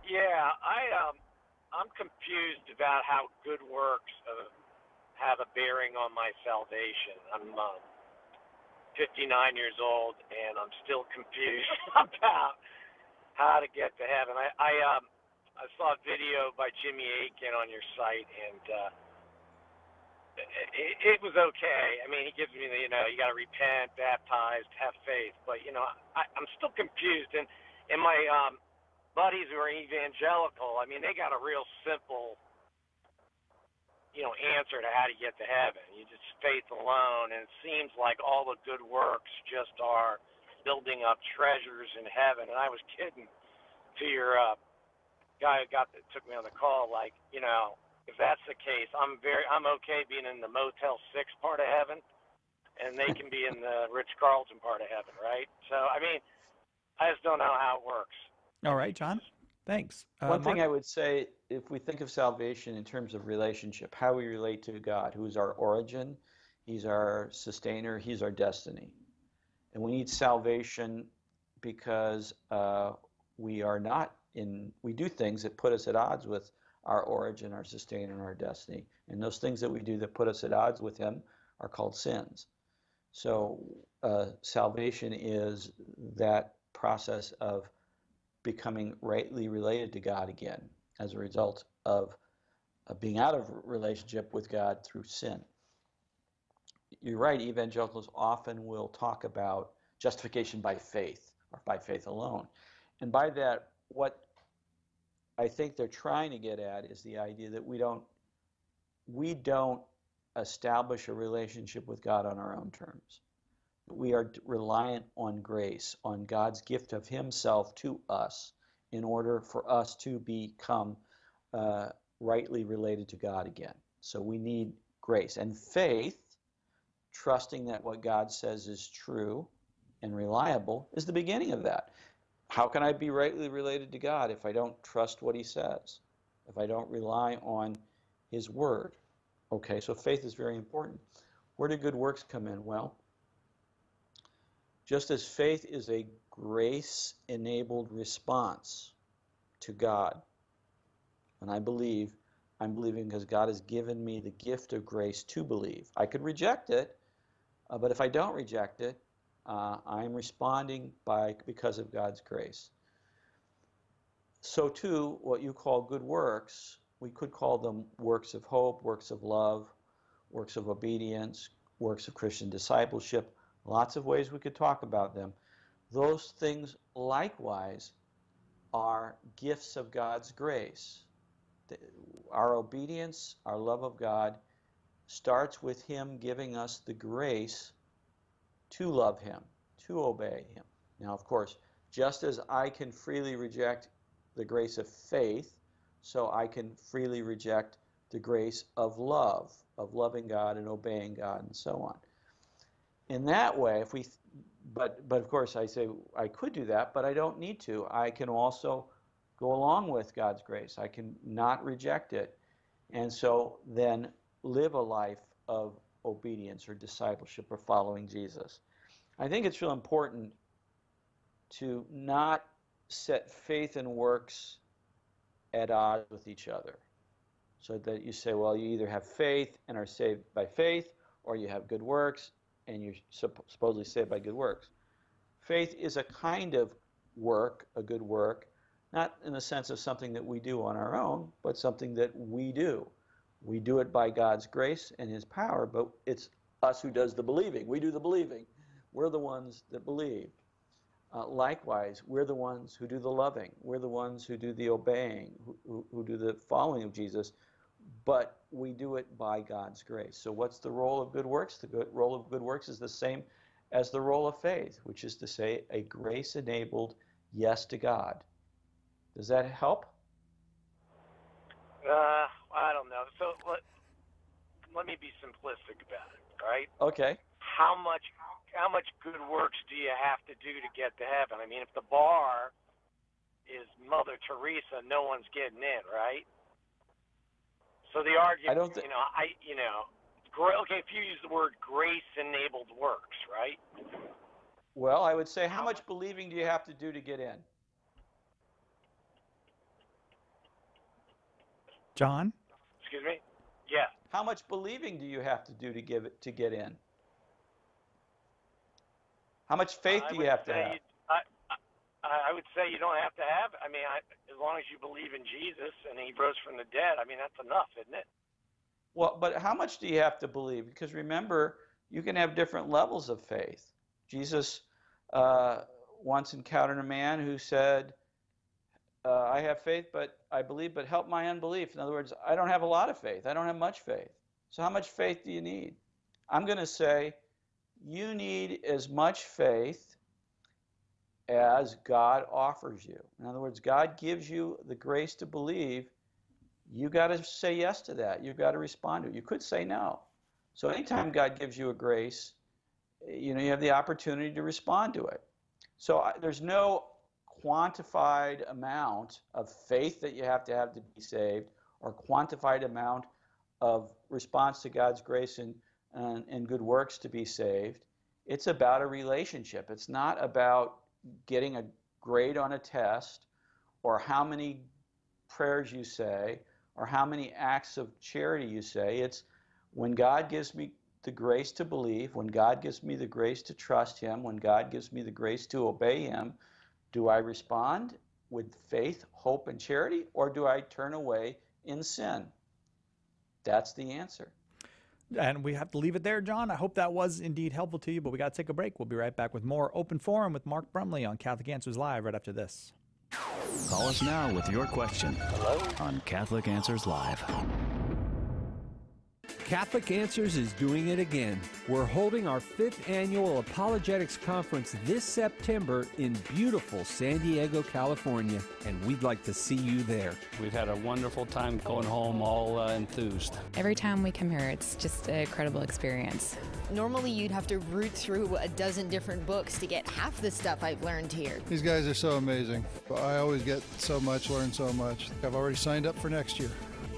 Yeah, I'm confused about how good works have a bearing on my salvation. I'm 59 years old, and I'm still confused about how to get to heaven. I saw a video by Jimmy Akin on your site, and it was okay. I mean, he gives me the, you got to repent, baptized, have faith. But, I'm still confused. And my buddies who are evangelical, I mean, they got a real simple, answer to how to get to heaven. You just faith alone. And it seems like all the good works just are building up treasures in heaven. And I was kidding to your guy who took me on the call, like, if that's the case, I'm okay being in the Motel 6 part of heaven, and they can be in the Ritz-Carlton part of heaven, right? So, I mean, I just don't know how it works. All right, John. Thanks. One thing I would say, if we think of salvation in terms of relationship, how we relate to God, who is our origin, He's our sustainer, He's our destiny. And we need salvation because we do things that put us at odds with our origin, our sustainer, and our destiny. And those things that we do that put us at odds with Him are called sins. So salvation is that process of becoming rightly related to God again as a result of being out of relationship with God through sin. You're right, evangelicals often will talk about justification by faith or by faith alone. And by that, what I think they're trying to get at is the idea that we don't establish a relationship with God on our own terms. We are reliant on grace, on God's gift of Himself to us in order for us to become rightly related to God again. So we need grace. And faith, trusting that what God says is true and reliable, is the beginning of that. How can I be rightly related to God if I don't trust what He says, if I don't rely on His Word? Okay, so faith is very important. Where do good works come in? Well, just as faith is a grace-enabled response to God, when I believe, I'm believing because God has given me the gift of grace to believe. I could reject it, But if I don't reject it, I'm responding because of God's grace. So too, what you call good works, we could call them works of hope, works of love, works of obedience, works of Christian discipleship, lots of ways we could talk about them. Those things likewise are gifts of God's grace. Our obedience, our love of God, starts with Him giving us the grace to love Him, to obey Him. Now, of course, just as I can freely reject the grace of faith, so I can freely reject the grace of love, of loving God and obeying God and so on. In that way, but of course I say I could do that, but I don't need to. I can also go along with God's grace. I can not reject it, and so then live a life of obedience or discipleship or following Jesus. I think it's real important to not set faith and works at odds with each other. So that you say, well, you either have faith and are saved by faith, or you have good works and you're supposedly saved by good works. Faith is a kind of work, a good work, not in the sense of something that we do on our own, but something that we do. We do it by God's grace and His power, but it's us who does the believing. We do the believing. We're the ones that believe. Likewise, we're the ones who do the loving. We're the ones who do the obeying, who do the following of Jesus, but we do it by God's grace. So what's the role of good works? The role of good works is the same as the role of faith, which is to say a grace-enabled yes to God. Does that help? I don't know. So let me be simplistic about it, right? Okay. How much good works do you have to do to get to heaven? I mean, if the bar is Mother Teresa, no one's getting in, right? So the argument, okay, if you use the word grace-enabled works, right? Well, I would say, how much believing do you have to do to get in? John? Excuse me? Yeah. How much believing do you have to do to get in? How much faith do you have to have? I would say you don't have to have. I mean, as long as you believe in Jesus and He rose from the dead, I mean, that's enough, isn't it? Well, but how much do you have to believe? Because remember, you can have different levels of faith. Jesus once encountered a man who said, I have faith, but I believe, but help my unbelief. In other words, I don't have a lot of faith. I don't have much faith. So how much faith do you need? I'm going to say you need as much faith as God offers you. In other words, God gives you the grace to believe. You got to say yes to that. You've got to respond to it. You could say no. So anytime God gives you a grace, you have the opportunity to respond to it. So there's no quantified amount of faith that you have to be saved, or quantified amount of response to God's grace and good works to be saved. It's about a relationship. It's not about getting a grade on a test, or how many prayers you say, or how many acts of charity you say. It's when God gives me the grace to believe, when God gives me the grace to trust Him, when God gives me the grace to obey Him, do I respond with faith, hope, and charity, or do I turn away in sin? That's the answer. And we have to leave it there, John. I hope that was indeed helpful to you, but we got to take a break. We'll be right back with more Open Forum with Mark Brumley on Catholic Answers Live right after this. Call us now with your question. Hello? On Catholic Answers Live. Catholic Answers is doing it again. We're holding our 5th annual Apologetics Conference this September in beautiful San Diego, California, and we'd like to see you there. We've had a wonderful time going home all enthused. Every time we come here, it's just an incredible experience. Normally you'd have to root through a dozen different books to get half the stuff I've learned here. These guys are so amazing. I always get so much, learn so much. I've already signed up for next year.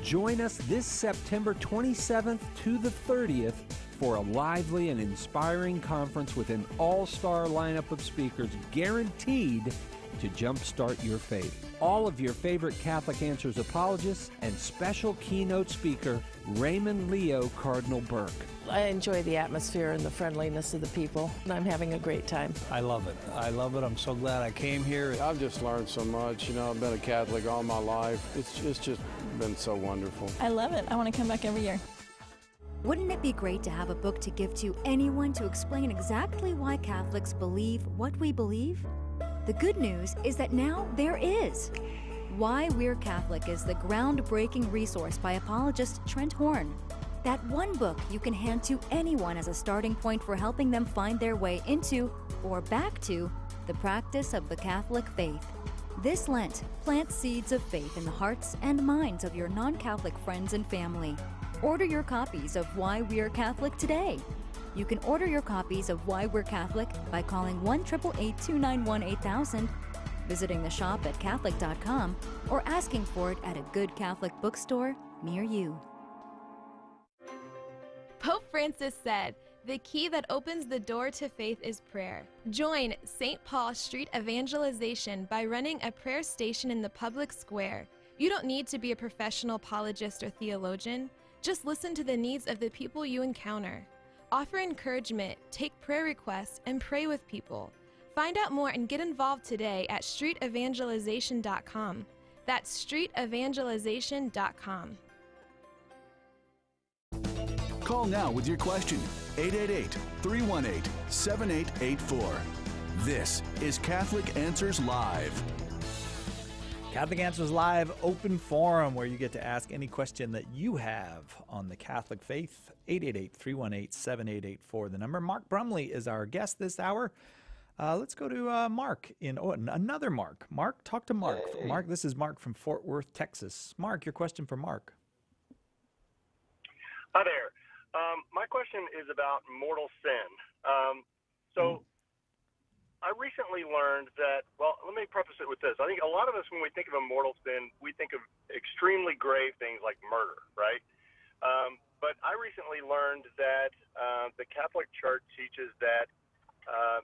Join us this September 27th to the 30th for a lively and inspiring conference with an all-star lineup of speakers guaranteed to jumpstart your faith. All of your favorite Catholic Answers apologists and special keynote speaker Raymond Leo Cardinal Burke. I enjoy the atmosphere and the friendliness of the people, and I'm having a great time. I love it. I love it. I'm so glad I came here. I've just learned so much. You know, I've been a Catholic all my life. It's just been so wonderful. I love it. I want to come back every year. Wouldn't it be great to have a book to give to anyone to explain exactly why Catholics believe what we believe? The good news is that now there is. Why We're Catholic is the groundbreaking resource by apologist Trent Horn. That one book you can hand to anyone as a starting point for helping them find their way into, or back to, the practice of the Catholic faith. This Lent, plant seeds of faith in the hearts and minds of your non-Catholic friends and family. Order your copies of Why We're Catholic today. You can order your copies of Why We're Catholic by calling 1-888-291-8000, visiting the shop at Catholic.com, or asking for it at a good Catholic bookstore near you. Pope Francis said, "The key that opens the door to faith is prayer." Join St. Paul Street Evangelization by running a prayer station in the public square. You don't need to be a professional apologist or theologian. Just listen to the needs of the people you encounter. Offer encouragement, take prayer requests, and pray with people. Find out more and get involved today at streetevangelization.com. That's streetevangelization.com. Call now with your question. 888-318-7884. This is Catholic Answers Live. Catholic Answers Live open forum where you get to ask any question that you have on the Catholic faith. 888-318-7884, the number. Mark Brumley is our guest this hour. Let's go to Mark another Mark. Mark, talk to Mark. Hey. Mark, this is Mark from Fort Worth, Texas. Mark, your question for Mark. Hi there. My question is about mortal sin. I recently learned that, well, let me preface it with this. I think a lot of us, when we think of a mortal sin, we think of extremely grave things like murder, right? But I recently learned that the Catholic Church teaches that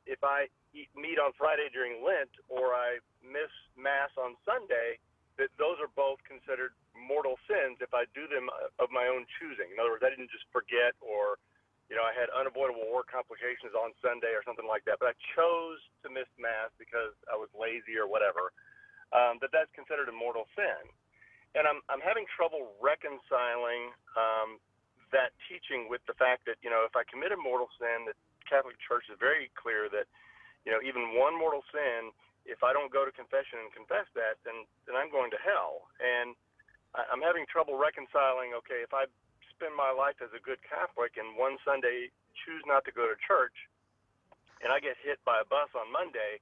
if I eat meat on Friday during Lent or I miss Mass on Sunday, that those are both considered mortal sins if I do them of my own choosing. In other words, I didn't just forget or, I had unavoidable war complications on Sunday or something like that, but I chose to miss Mass because I was lazy or whatever, that's considered a mortal sin. And I'm having trouble reconciling that teaching with the fact that, if I commit a mortal sin, the Catholic Church is very clear that, even one mortal sin, if I don't go to confession and confess that, then I'm going to hell. And I'm having trouble reconciling, okay, if I spend my life as a good Catholic and one Sunday choose not to go to church and I get hit by a bus on Monday,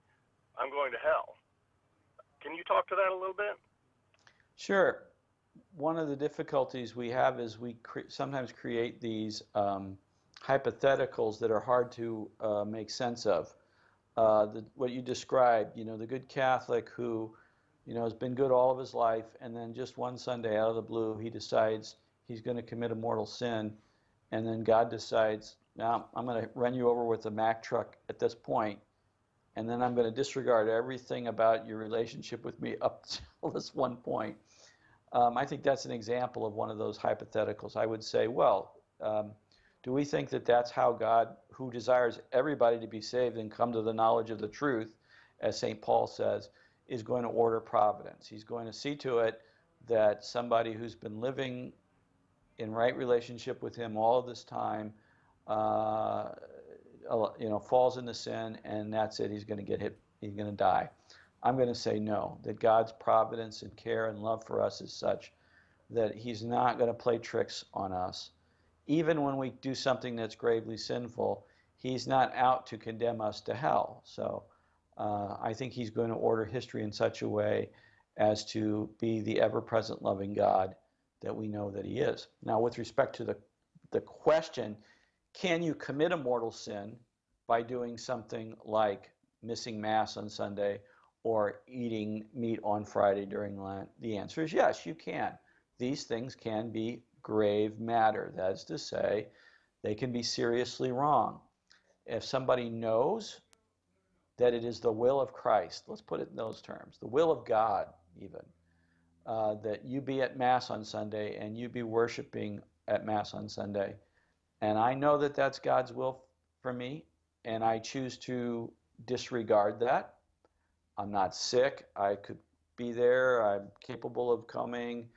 I'm going to hell. Can you talk to that a little bit? Sure. One of the difficulties we have is we sometimes create these hypotheticals that are hard to make sense of. What you described, the good Catholic who, has been good all of his life, and then just one Sunday out of the blue, he decides he's going to commit a mortal sin, and then God decides, now I'm going to run you over with a Mack truck at this point, and then I'm going to disregard everything about your relationship with me up till this one point. I think that's an example of one of those hypotheticals. I would say, well, do we think that that's how God, who desires everybody to be saved and come to the knowledge of the truth, as St. Paul says, is going to order providence? He's going to see to it that somebody who's been living in right relationship with him all of this time, falls into sin, and that's it. He's going to get hit. He's going to die. I'm going to say no, that God's providence and care and love for us is such that he's not going to play tricks on us. Even when we do something that's gravely sinful, he's not out to condemn us to hell. So I think he's going to order history in such a way as to be the ever-present loving God that we know that he is. Now, with respect to the question, can you commit a mortal sin by doing something like missing Mass on Sunday or eating meat on Friday during Lent? The answer is yes, you can. These things can be grave matter. That is to say they can be seriously wrong. If somebody knows that it is the will of Christ, let's put it in those terms, the will of God even, that you be at Mass on Sunday and you be worshiping at Mass on Sunday, and I know that that's God's will for me, and I choose to disregard that. I'm not sick. I could be there. I'm capable of coming.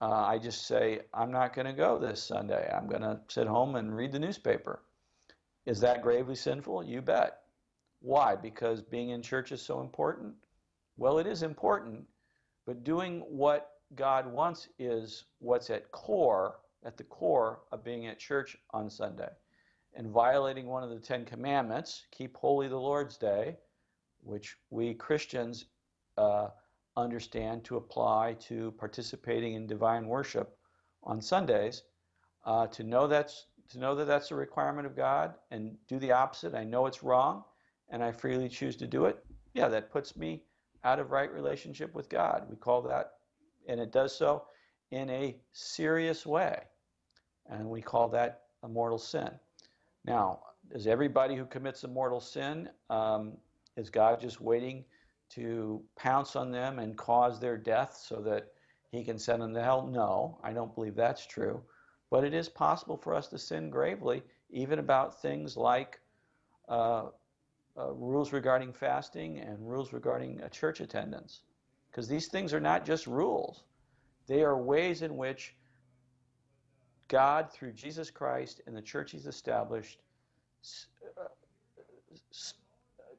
I just say, I'm not going to go this Sunday. I'm going to sit home and read the newspaper. Is that gravely sinful? You bet. Why? Because being in church is so important? Well, it is important, but doing what God wants is what's at the core of being at church on Sunday. And violating one of the 10 commandments, keep holy the Lord's Day, which we Christians understand to apply to participating in divine worship on Sundays, to know that that's a requirement of God and do the opposite. I know it's wrong, and I freely choose to do it. Yeah, that puts me out of right relationship with God. We call that, and it does so in a serious way, and we call that a mortal sin. Now, is everybody who commits a mortal sin, is God just waiting to pounce on them and cause their death so that he can send them to hell? No, I don't believe that's true. But it is possible for us to sin gravely, even about things like rules regarding fasting and rules regarding church attendance. Because these things are not just rules. They are ways in which God, through Jesus Christ and the church he's established,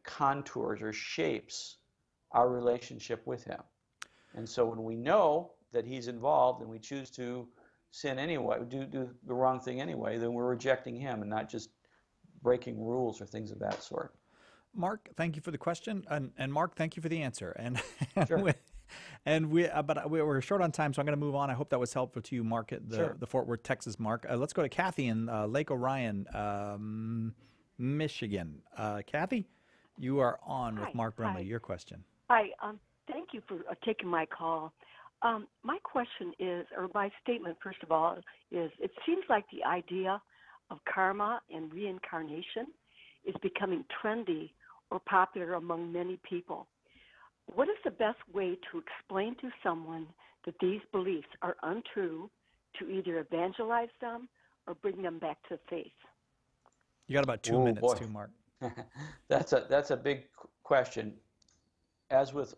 contours or shapes our relationship with him. And so when we know that he's involved and we choose to sin anyway, do the wrong thing anyway, then we're rejecting him and not just breaking rules or things of that sort. Mark, thank you for the question, and Mark, thank you for the answer. And Sure. but we're short on time, so I'm going to move on. I hope that was helpful to you, Mark, at the Fort Worth, Texas, Mark. Let's go to Kathy in Lake Orion, Michigan. Kathy, you are on with Mark Brumley. Your question. Hi. Thank you for taking my call. My question is, or my statement, first of all, is it seems like the idea of karma and reincarnation is becoming trendy or popular among many people. What is the best way to explain to someone that these beliefs are untrue, to either evangelize them or bring them back to faith? You got about 2 minutes too, Mark. That's a big question. As with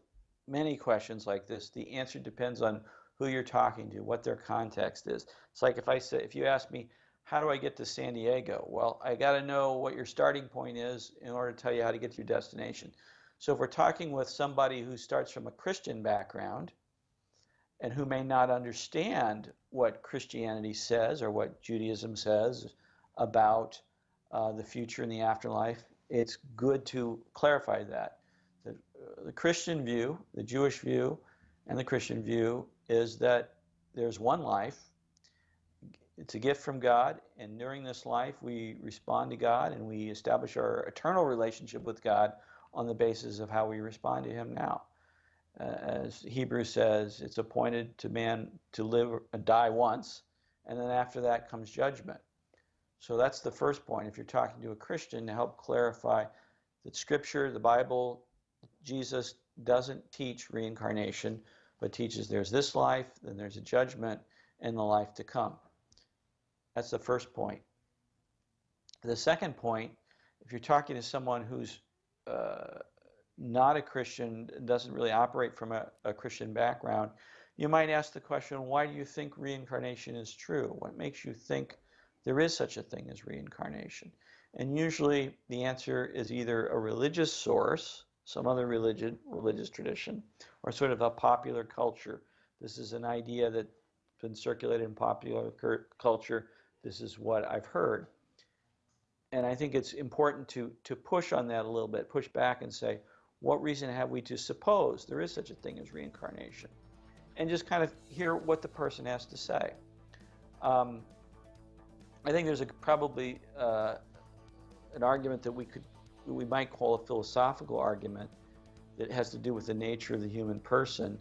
many questions like this, the answer depends on who you're talking to, what their context is. It's like if you ask me, how do I get to San Diego? Well, I got to know what your starting point is in order to tell you how to get to your destination. So if we're talking with somebody who starts from a Christian background and who may not understand what Christianity says or what Judaism says about the future and the afterlife, it's good to clarify that. The Christian view, the Jewish view, and the Christian view is that there's one life. It's a gift from God, and during this life we respond to God and we establish our eternal relationship with God on the basis of how we respond to him now. As Hebrews says, it's appointed to man to live and die once, and then after that comes judgment. So that's the first point. If you're talking to a Christian, to help clarify that Scripture, the Bible, Jesus doesn't teach reincarnation, but teaches there's this life, then there's a judgment, and the life to come. That's the first point. The second point, if you're talking to someone who's not a Christian, doesn't really operate from a Christian background, you might ask the question, why do you think reincarnation is true? What makes you think there is such a thing as reincarnation? And usually the answer is either a religious source, some other religious tradition, or sort of a popular culture. This is an idea that's been circulated in popular culture. This is what I've heard. And I think it's important to push on that a little bit, push back and say, what reason have we to suppose there is such a thing as reincarnation? And just kind of hear what the person has to say. I think there's probably an argument that we might call a philosophical argument that has to do with the nature of the human person.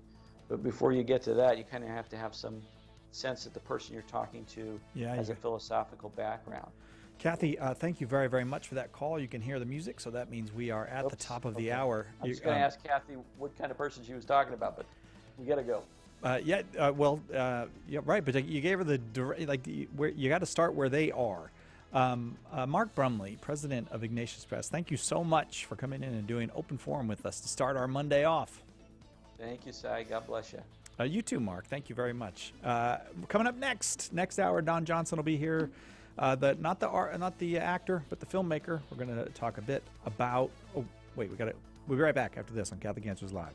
But before you get to that, you kind of have to have some sense that the person you're talking to has a philosophical background. Kathy, thank you very, very much for that call. You can hear the music, so that means we are at the top of the hour. I was going to ask Kathy what kind of person she was talking about, but we got to go. Yeah, right. But you gave her where you got to start where they are. Mark Brumley, president of Ignatius Press, thank you so much for coming in and doing open forum with us to start our Monday off. Thank you, Cy. God bless you. You too, Mark. Thank you very much. Coming up next hour, Don Johnson will be here. Not the actor, but the filmmaker. We're going to talk a bit about. Oh, wait, we'll be right back after this on Catholic Answers Live.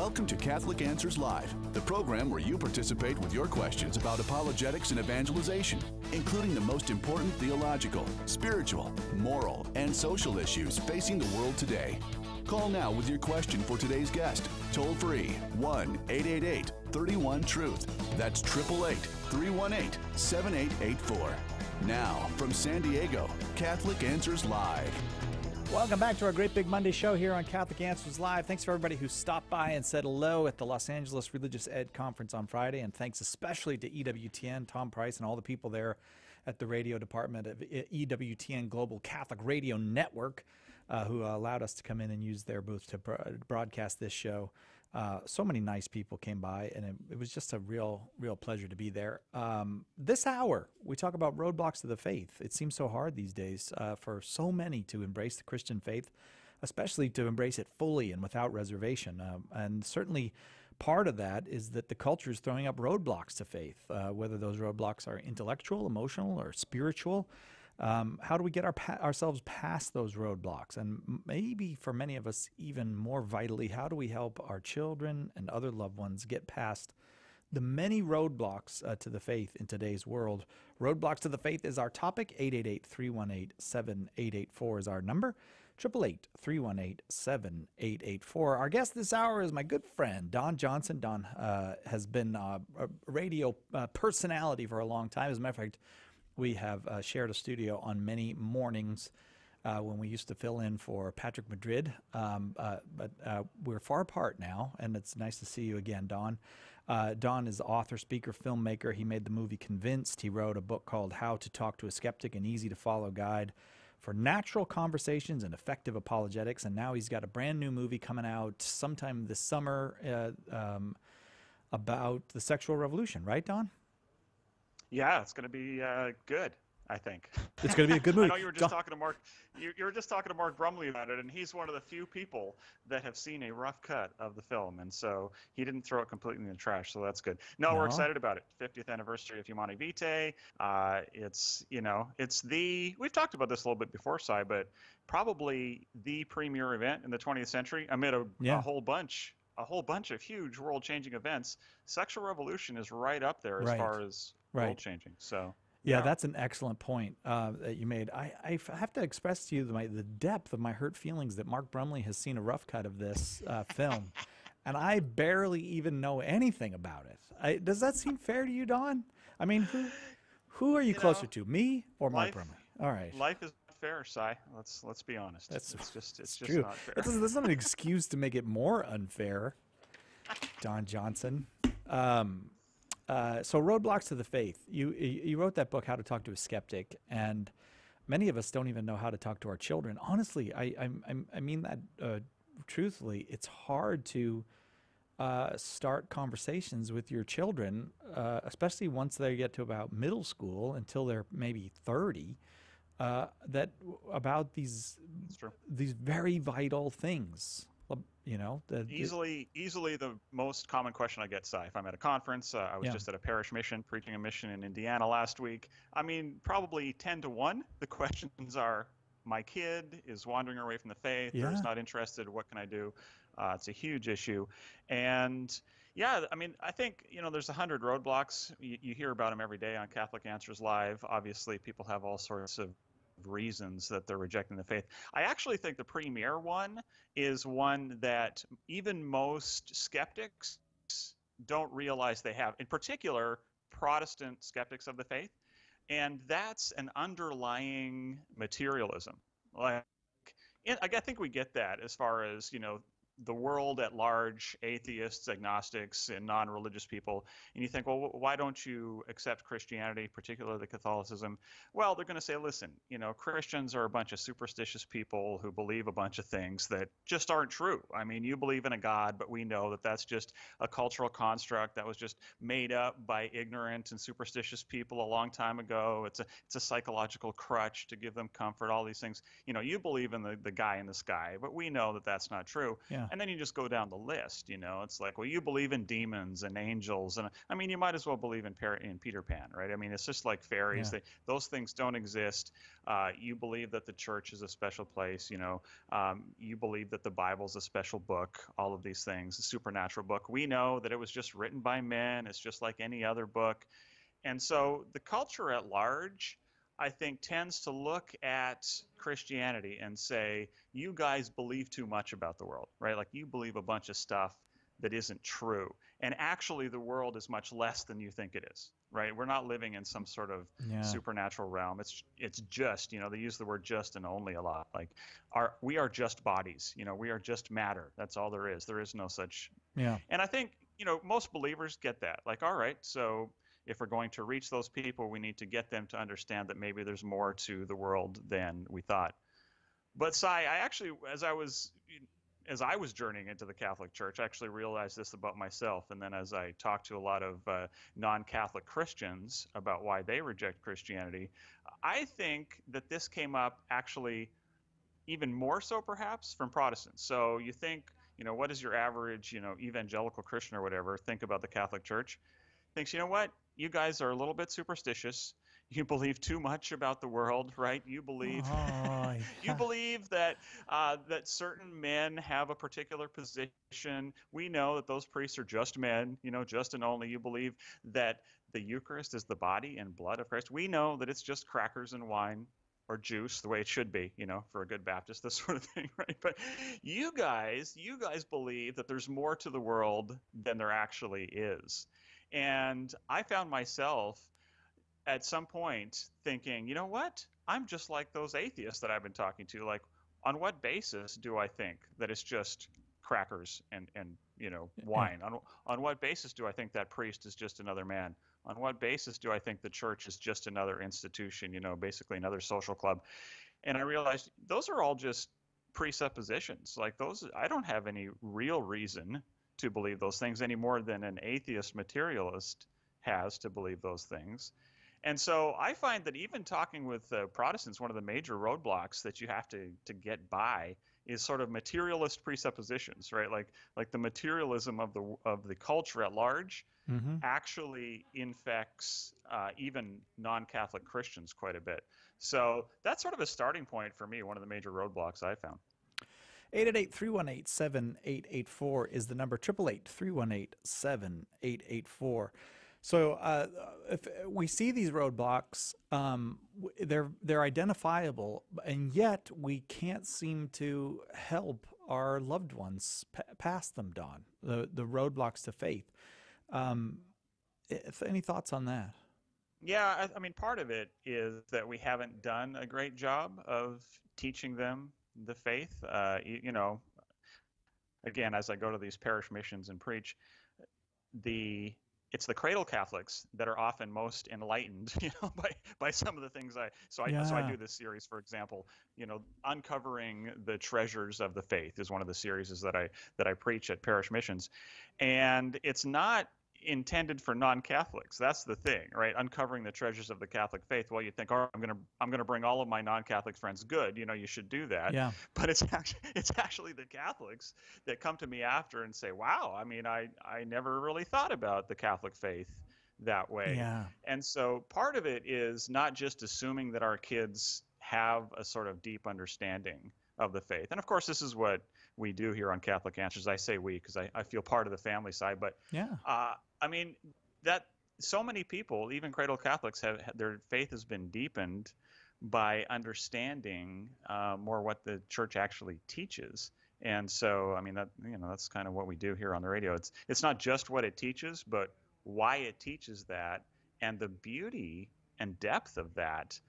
Welcome to Catholic Answers Live, the program where you participate with your questions about apologetics and evangelization, including the most important theological, spiritual, moral, and social issues facing the world today. Call now with your question for today's guest. Toll free 1-888-31-TRUTH. That's 888-318-7884. Now, from San Diego, Catholic Answers Live. Welcome back to our Great Big Monday show here on Catholic Answers Live. Thanks for everybody who stopped by and said hello at the Los Angeles Religious Ed Conference on Friday, and thanks especially to EWTN, Tom Price, and all the people there at the radio department of EWTN Global Catholic Radio Network who allowed us to come in and use their booth to broadcast this show. So many nice people came by, and it was just a real pleasure to be there. This hour, we talk about roadblocks to the faith. It seems so hard these days for so many to embrace the Christian faith, especially to embrace it fully and without reservation. And certainly part of that is that the culture is throwing up roadblocks to faith, whether those roadblocks are intellectual, emotional, or spiritual. How do we get ourselves past those roadblocks? And maybe for many of us, even more vitally, how do we help our children and other loved ones get past the many roadblocks to the faith in today's world? Roadblocks to the faith is our topic. 888-318-7884 is our number. 888-318-7884. Our guest this hour is my good friend, Don Johnson. Don has been a radio personality for a long time. As a matter of fact, we have shared a studio on many mornings when we used to fill in for Patrick Madrid, but we're far apart now, and it's nice to see you again, Don. Don is author, speaker, filmmaker. He made the movie Convinced. He wrote a book called How to Talk to a Skeptic, an easy-to-follow guide for natural conversations and effective apologetics, and now he's got a brand new movie coming out sometime this summer about the sexual revolution, right, Don? Yeah, it's going to be good, I think. It's going to be a good movie. I know you were just talking to Mark. You were just talking to Mark Brumley about it, and he's one of the few people that have seen a rough cut of the film, and so he didn't throw it completely in the trash. So that's good. No, we're excited about it. 50th anniversary of Humanae Vitae. We've talked about this a little bit before, Si, but probably the premier event in the 20th century amid a whole bunch of huge world-changing events. Sexual revolution is right up there as far as world-changing. So yeah, that's an excellent point that you made. I have to express to you the depth of my hurt feelings that Mark Brumley has seen a rough cut of this film, and I barely even know anything about it. Does that seem fair to you, Don? I mean, who are you closer to, me or Mark Brumley? All right. Life is fair, Si. Let's be honest. It's just true. Not fair. That's not an excuse to make it more unfair, Don Johnson. So roadblocks to the faith. You wrote that book, How to Talk to a Skeptic, and many of us don't even know how to talk to our children. Honestly, I mean that truthfully. It's hard to start conversations with your children, especially once they get to about middle school until they're maybe 30. About these very vital things, easily the most common question I get, Si, if I'm at a conference. I was just at a parish mission, preaching a mission in Indiana last week. I mean, probably 10 to 1. The questions are, my kid is wandering away from the faith, or is not interested. What can I do? It's a huge issue. And yeah, I mean, I think, there's 100 roadblocks. You hear about them every day on Catholic Answers Live. Obviously, people have all sorts of reasons that they're rejecting the faith. I actually think the premier one is one that even most skeptics don't realize they have, in particular Protestant skeptics of the faith, and that's an underlying materialism. I think we get that as far as the world at large, atheists, agnostics, and non-religious people, and you think, well, why don't you accept Christianity, particularly Catholicism? Well, they're going to say, listen, Christians are a bunch of superstitious people who believe a bunch of things that just aren't true. I mean, you believe in a God, but we know that that's just a cultural construct that was just made up by ignorant and superstitious people a long time ago. It's a psychological crutch to give them comfort, all these things. You believe in the guy in the sky, but we know that that's not true. Yeah. And then you just go down the list, you know. It's like, well, you believe in demons and angels, and I mean, you might as well believe in Peter Pan, right? I mean, it's just like fairies. Those things don't exist. You believe that the church is a special place, you know. You believe that the Bible's a special book. All of these things, a supernatural book. We know that it was just written by men. It's just like any other book. And so the culture at large, I think, tends to look at Christianity and say, you guys believe too much about the world, right? Like, you believe a bunch of stuff that isn't true. And actually, the world is much less than you think it is, right? We're not living in some sort of supernatural realm. It's just, you know, they use the word just and only a lot. Like, we are just bodies, you know, we are just matter. That's all there is. There is no such. Yeah. And I think, you know, most believers get that. Like, all right, so if we're going to reach those people, we need to get them to understand that maybe there's more to the world than we thought. But I actually, as I was journeying into the Catholic Church, I actually realized this about myself. And then as I talked to a lot of non-Catholic Christians about why they reject Christianity, I think that this came up actually even more so perhaps from Protestants. So you think, you know, what is your average, you know, evangelical Christian or whatever think about the Catholic Church? Thinks, you know what? You guys are a little bit superstitious. You believe too much about the world, right? You believe you believe that that certain men have a particular position. We know that those priests are just men, you know, just and only. You believe that the Eucharist is the body and blood of Christ. We know that it's just crackers and wine or juice, the way it should be, you know, for a good Baptist, this sort of thing, right? But you guys believe that there's more to the world than there actually is. And I found myself at some point thinking, you know what? I'm just like those atheists that I've been talking to. Like, on what basis do I think that it's just crackers and you know, wine? On what basis do I think that priest is just another man? On what basis do I think the church is just another institution, you know, basically another social club? And I realized those are all just presuppositions. Like, those, I don't have any real reason to believe those things any more than an atheist materialist has to believe those things. And so I find that even talking with Protestants, one of the major roadblocks that you have to get by is sort of materialist presuppositions, right? Like the materialism of the culture at large actually infects even non-Catholic Christians quite a bit. So that's sort of a starting point for me, one of the major roadblocks I found. 888-318-7884 is the number, 888-318-7884. So if we see these roadblocks, they're identifiable, and yet we can't seem to help our loved ones past them, Don, the roadblocks to faith. Any thoughts on that? Yeah, I mean, part of it is that we haven't done a great job of teaching them the faith. You know, again, as I go to these parish missions and preach, it's the cradle Catholics that are often most enlightened, you know, by some of the things So I do this series, for example, you know, uncovering the treasures of the faith is one of the series that I preach at parish missions, and it's not intended for non-Catholics. That's the thing, right? Uncovering the treasures of the Catholic faith. Well, you think, oh, I'm gonna bring all of my non-Catholic friends. Good, you know, you should do that. Yeah. But it's actually the Catholics that come to me after and say, wow, I mean, I never really thought about the Catholic faith that way. Yeah. And so part of it is not just assuming that our kids have a sort of deep understanding of the faith. And of course, this is what we do here on Catholic Answers. I say we because I feel part of the family side. But yeah, I mean, that so many people, even cradle Catholics, their faith has been deepened by understanding more what the church actually teaches. And so, I mean, that's kind of what we do here on the radio. It's not just what it teaches, but why it teaches that, and the beauty and depth of that,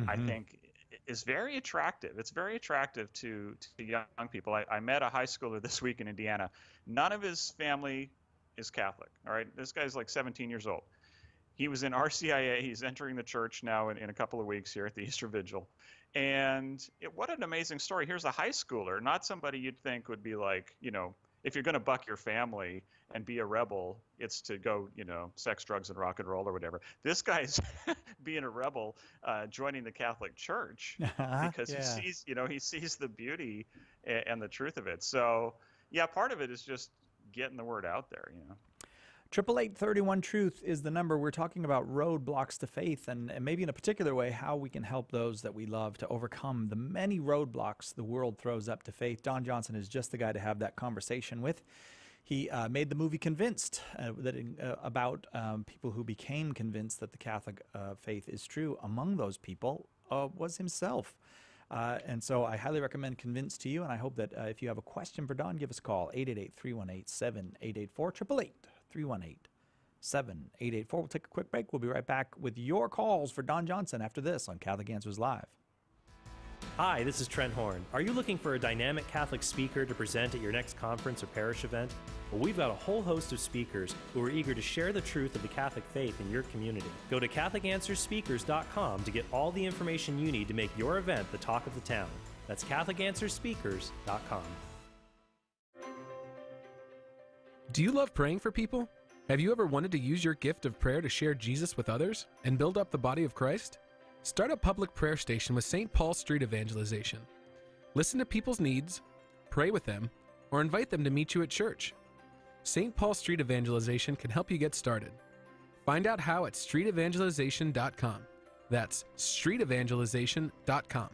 I think, is very attractive. It's very attractive to young people. I met a high schooler this week in Indiana. None of his family is Catholic. All right, this guy's like 17 years old. He was in RCIA. He's entering the church now in a couple of weeks here at the Easter Vigil. And what an amazing story. Here's a high schooler, not somebody you'd think would be like, you know, if you're going to buck your family and be a rebel, it's to go, you know, sex, drugs, and rock and roll or whatever. This guy's being a rebel, joining the Catholic Church because he sees the beauty and the truth of it. So yeah, part of it is just getting the word out there, 888-31 Truth is the number. We're talking about roadblocks to faith, and maybe in a particular way how we can help those that we love to overcome the many roadblocks the world throws up to faith. Don Johnson is just the guy to have that conversation with. He made the movie Convinced about people who became convinced that the Catholic faith is true. Among those people was himself. And so I highly recommend Convinced to you, and I hope that if you have a question for Don, give us a call, 888-318-7884, 888-318-7884. We'll take a quick break. We'll be right back with your calls for Don Johnson after this on Catholic Answers Live. Hi, this is Trent Horn. Are you looking for a dynamic Catholic speaker to present at your next conference or parish event? Well, we've got a whole host of speakers who are eager to share the truth of the Catholic faith in your community. Go to CatholicAnswersSpeakers.com to get all the information you need to make your event the talk of the town. That's CatholicAnswersSpeakers.com. Do you love praying for people? Have you ever wanted to use your gift of prayer to share Jesus with others and build up the body of Christ? Start a public prayer station with St. Paul Street Evangelization. Listen to people's needs, pray with them, or invite them to meet you at church. St. Paul Street Evangelization can help you get started. Find out how at streetevangelization.com. That's streetevangelization.com.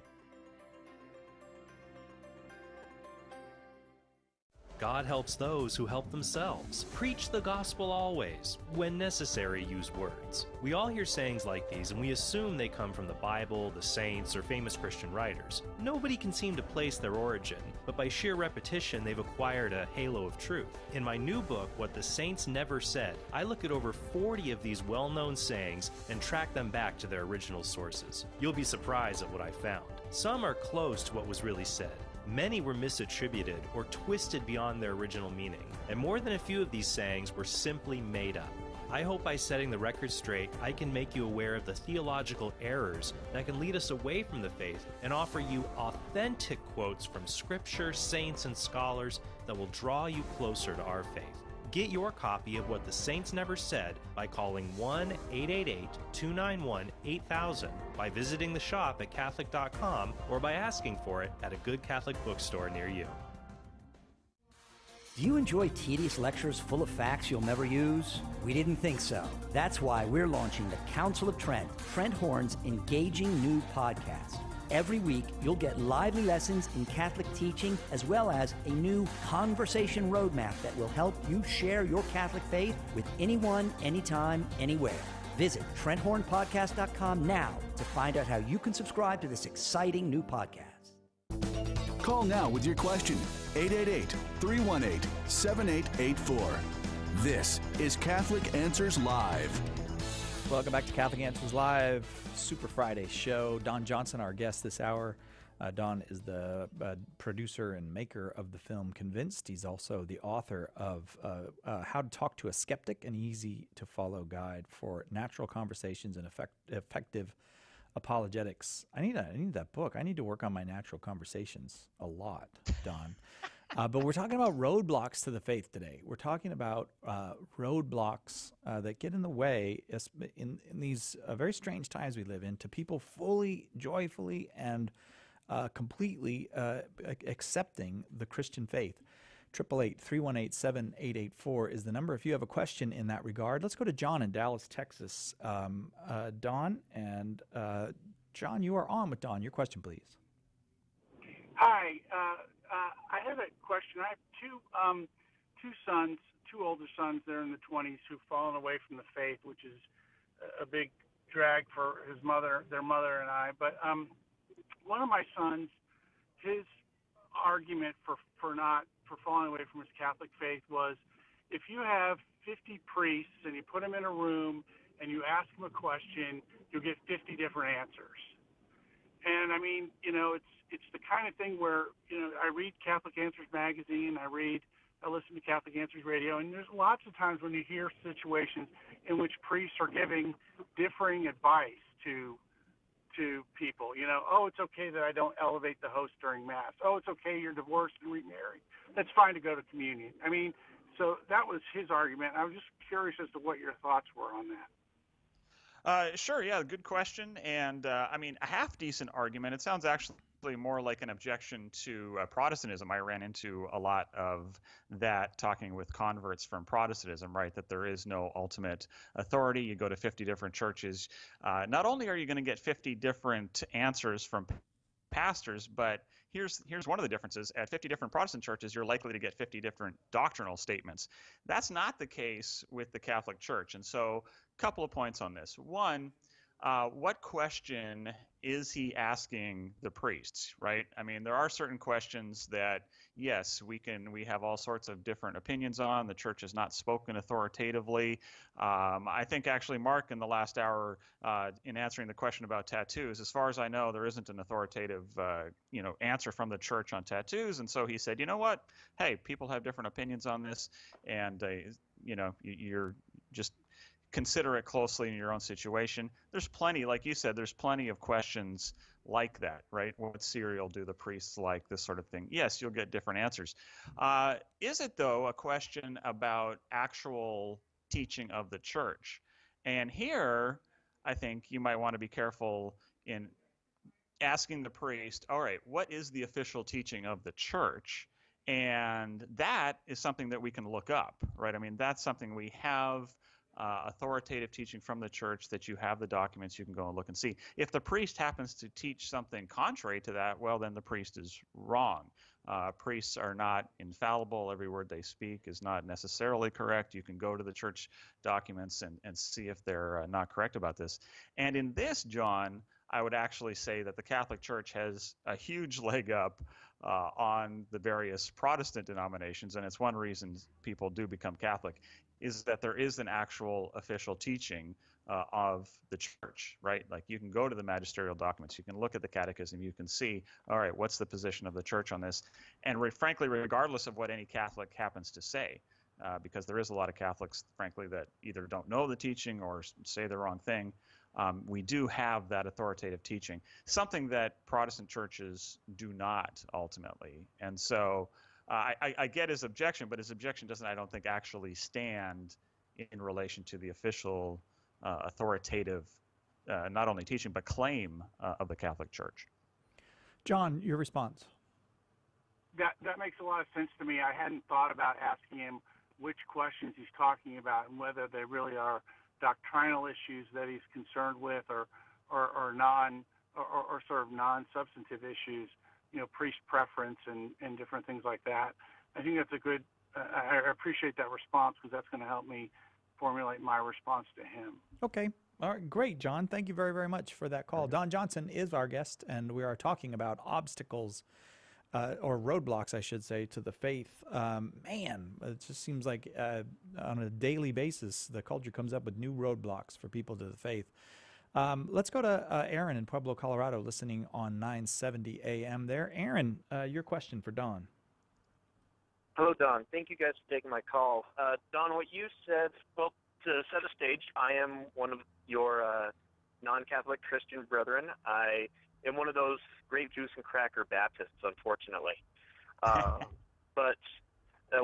God helps those who help themselves. Preach the gospel always. When necessary, use words. We all hear sayings like these, and we assume they come from the Bible, the saints, or famous Christian writers. Nobody can seem to place their origin, but by sheer repetition, they've acquired a halo of truth. In my new book, What the Saints Never Said, I look at over 40 of these well-known sayings and track them back to their original sources. You'll be surprised at what I found. Some are close to what was really said. Many were misattributed or twisted beyond their original meaning, and more than a few of these sayings were simply made up. I hope by setting the record straight, I can make you aware of the theological errors that can lead us away from the faith and offer you authentic quotes from Scripture, saints, and scholars that will draw you closer to our faith. Get your copy of What the Saints Never Said by calling 1-888-291-8000, by visiting the shop at Catholic.com, or by asking for it at a good Catholic bookstore near you. Do you enjoy tedious lectures full of facts you'll never use? We didn't think so. That's why we're launching the Council of Trent, Trent Horn's engaging new podcast. Every week, you'll get lively lessons in Catholic teaching, as well as a new conversation roadmap that will help you share your Catholic faith with anyone, anytime, anywhere. Visit TrentHornPodcast.com now to find out how you can subscribe to this exciting new podcast. Call now with your question, 888-318-7884. This is Catholic Answers Live. Welcome back to Catholic Answers Live, Super Friday show. Don Johnson, our guest this hour. Don is the producer and maker of the film Convinced. He's also the author of How to Talk to a Skeptic, an easy-to-follow guide for natural conversations and effective apologetics. I need that book. I need to work on my natural conversations a lot, Don. But we're talking about roadblocks to the faith today. We're talking about roadblocks that get in the way in these very strange times we live in to people fully, joyfully, and completely accepting the Christian faith. 888-318-7884 is the number if you have a question in that regard. Let's go to John in Dallas, Texas. Don and John, you are on with Don. Your question, please. Hi. I have a question. I have two sons, two older sons. They're in the 20s who've fallen away from the faith, which is a big drag for their mother and I. But one of my sons, his argument for falling away from his Catholic faith was, if you have 50 priests and you put them in a room and you ask them a question, you'll get 50 different answers. And I mean, it's the kind of thing where, I read Catholic Answers magazine, I listen to Catholic Answers radio, and there's lots of times when you hear situations in which priests are giving differing advice to people. Oh, it's okay that I don't elevate the host during Mass. Oh, it's okay you're divorced and remarried. That's fine to go to communion. I mean, so that was his argument. I was just curious as to what your thoughts were on that. Sure, yeah, good question. And, a half-decent argument. It sounds actually more like an objection to Protestantism. I ran into a lot of that talking with converts from Protestantism, right? That there is no ultimate authority. You go to 50 different churches. Not only are you going to get 50 different answers from pastors, but here's one of the differences. At 50 different Protestant churches, you're likely to get 50 different doctrinal statements. That's not the case with the Catholic Church. And so a couple of points on this. One, what question is he asking the priests, right? I mean, there are certain questions that, yes, we have all sorts of different opinions on. The church has not spoken authoritatively. I think actually Mark in the last hour in answering the question about tattoos, as far as I know, there isn't an authoritative answer from the church on tattoos. And so he said, you know what? Hey, people have different opinions on this, and you're just consider it closely in your own situation. There's plenty, like you said, there's plenty of questions like that, right? What cereal do the priests like? This sort of thing. Yes, you'll get different answers. Is it, though, a question about actual teaching of the church? And here, I think you might want to be careful in asking the priest, all right, what is the official teaching of the church? And that is something that we can look up, right? I mean, that's something we have. Authoritative teaching from the church, that you have the documents, you can go and look and see. If the priest happens to teach something contrary to that, well, then the priest is wrong. Priests are not infallible. Every word they speak is not necessarily correct. You can go to the church documents and see if they're not correct about this. And in this, John, I would actually say that the Catholic Church has a huge leg up on the various Protestant denominations, and it's one reason people do become Catholic, is that there is an actual official teaching of the church, right? Like you can go to the magisterial documents, you can look at the catechism, you can see, all right, what's the position of the church on this? And frankly, regardless of what any Catholic happens to say, because there is a lot of Catholics, frankly, that either don't know the teaching or say the wrong thing, we do have that authoritative teaching, something that Protestant churches do not ultimately. And so I get his objection, but his objection doesn't, I don't think, actually stand in relation to the official authoritative, not only teaching, but claim of the Catholic Church. John, your response. That makes a lot of sense to me. I hadn't thought about asking him which questions he's talking about and whether they really are doctrinal issues that he's concerned with or sort of non-substantive issues. Priest preference and different things like that. I think that's a good, I appreciate that response because that's going to help me formulate my response to him. Okay. All right. Great, John. Thank you very, very much for that call. Don Johnson is our guest, and we are talking about obstacles or roadblocks, I should say, to the faith. Man, it just seems like on a daily basis, the culture comes up with new roadblocks for people to the faith. Let's go to Aaron in Pueblo, Colorado, listening on 970 AM there. Aaron, your question for Don. Hello, Don. Thank you guys for taking my call. Don, what you said, well, to set a stage, I am one of your non-Catholic Christian brethren. I am one of those grape juice and cracker Baptists, unfortunately. But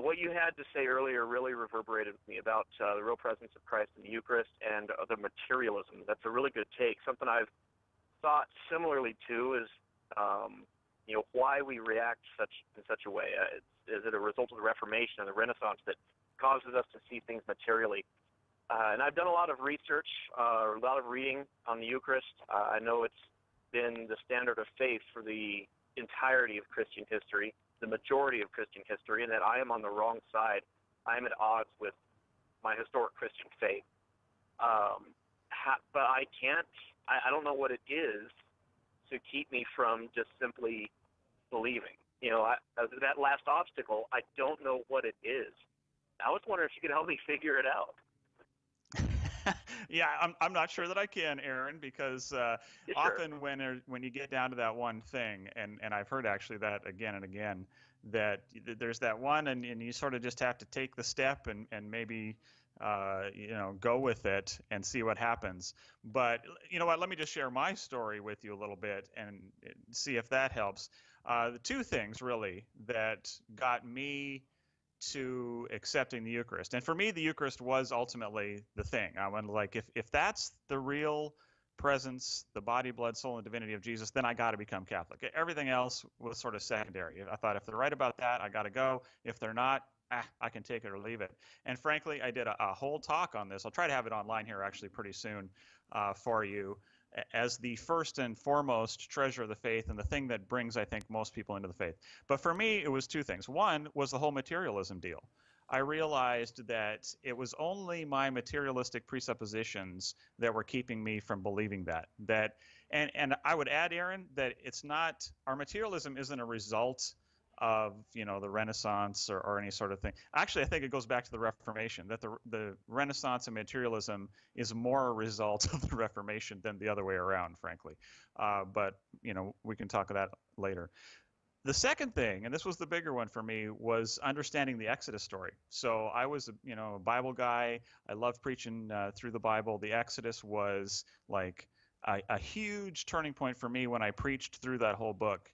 what you had to say earlier really reverberated with me about the real presence of Christ in the Eucharist and the materialism. That's a really good take. Something I've thought similarly to is, why we react in such a way. Is it a result of the Reformation and the Renaissance that causes us to see things materially? And I've done a lot of research, a lot of reading on the Eucharist. I know it's been the standard of faith for the entirety of Christian history, the majority of Christian history, and that I am on the wrong side. I am at odds with my historic Christian faith. But I don't know what it is to keep me from just simply believing. That last obstacle, I don't know what it is. I was wondering if you could help me figure it out. Yeah, I'm not sure that I can, Aaron, because often when you get down to that one thing, and I've heard actually that again and again, that there's that one, and you sort of just have to take the step and maybe go with it and see what happens. But you know what? Let me just share my story with you a little bit and see if that helps. The two things really that got me to accepting the Eucharist. And for me, the Eucharist was ultimately the thing. I went like, if that's the real presence, the body, blood, soul, and divinity of Jesus, then I got to become Catholic. Everything else was sort of secondary. I thought if they're right about that, I got to go. If they're not, I can take it or leave it. And frankly, I did a whole talk on this. I'll try to have it online here actually pretty soon for you, as the first and foremost treasure of the faith and the thing that brings, I think, most people into the faith. But for me, it was two things. One was the whole materialism deal. I realized that it was only my materialistic presuppositions that were keeping me from believing that. And I would add, Aaron, that it's not, our materialism isn't a result of, you know, the Renaissance or any sort of thing. Actually, I think it goes back to the Reformation, that the Renaissance and materialism is more a result of the Reformation than the other way around, frankly. But, you know, we can talk of that later. The second thing, and this was the bigger one for me, was understanding the Exodus story. So I was, you know, a Bible guy. I loved preaching through the Bible. The Exodus was like a huge turning point for me when I preached through that whole book.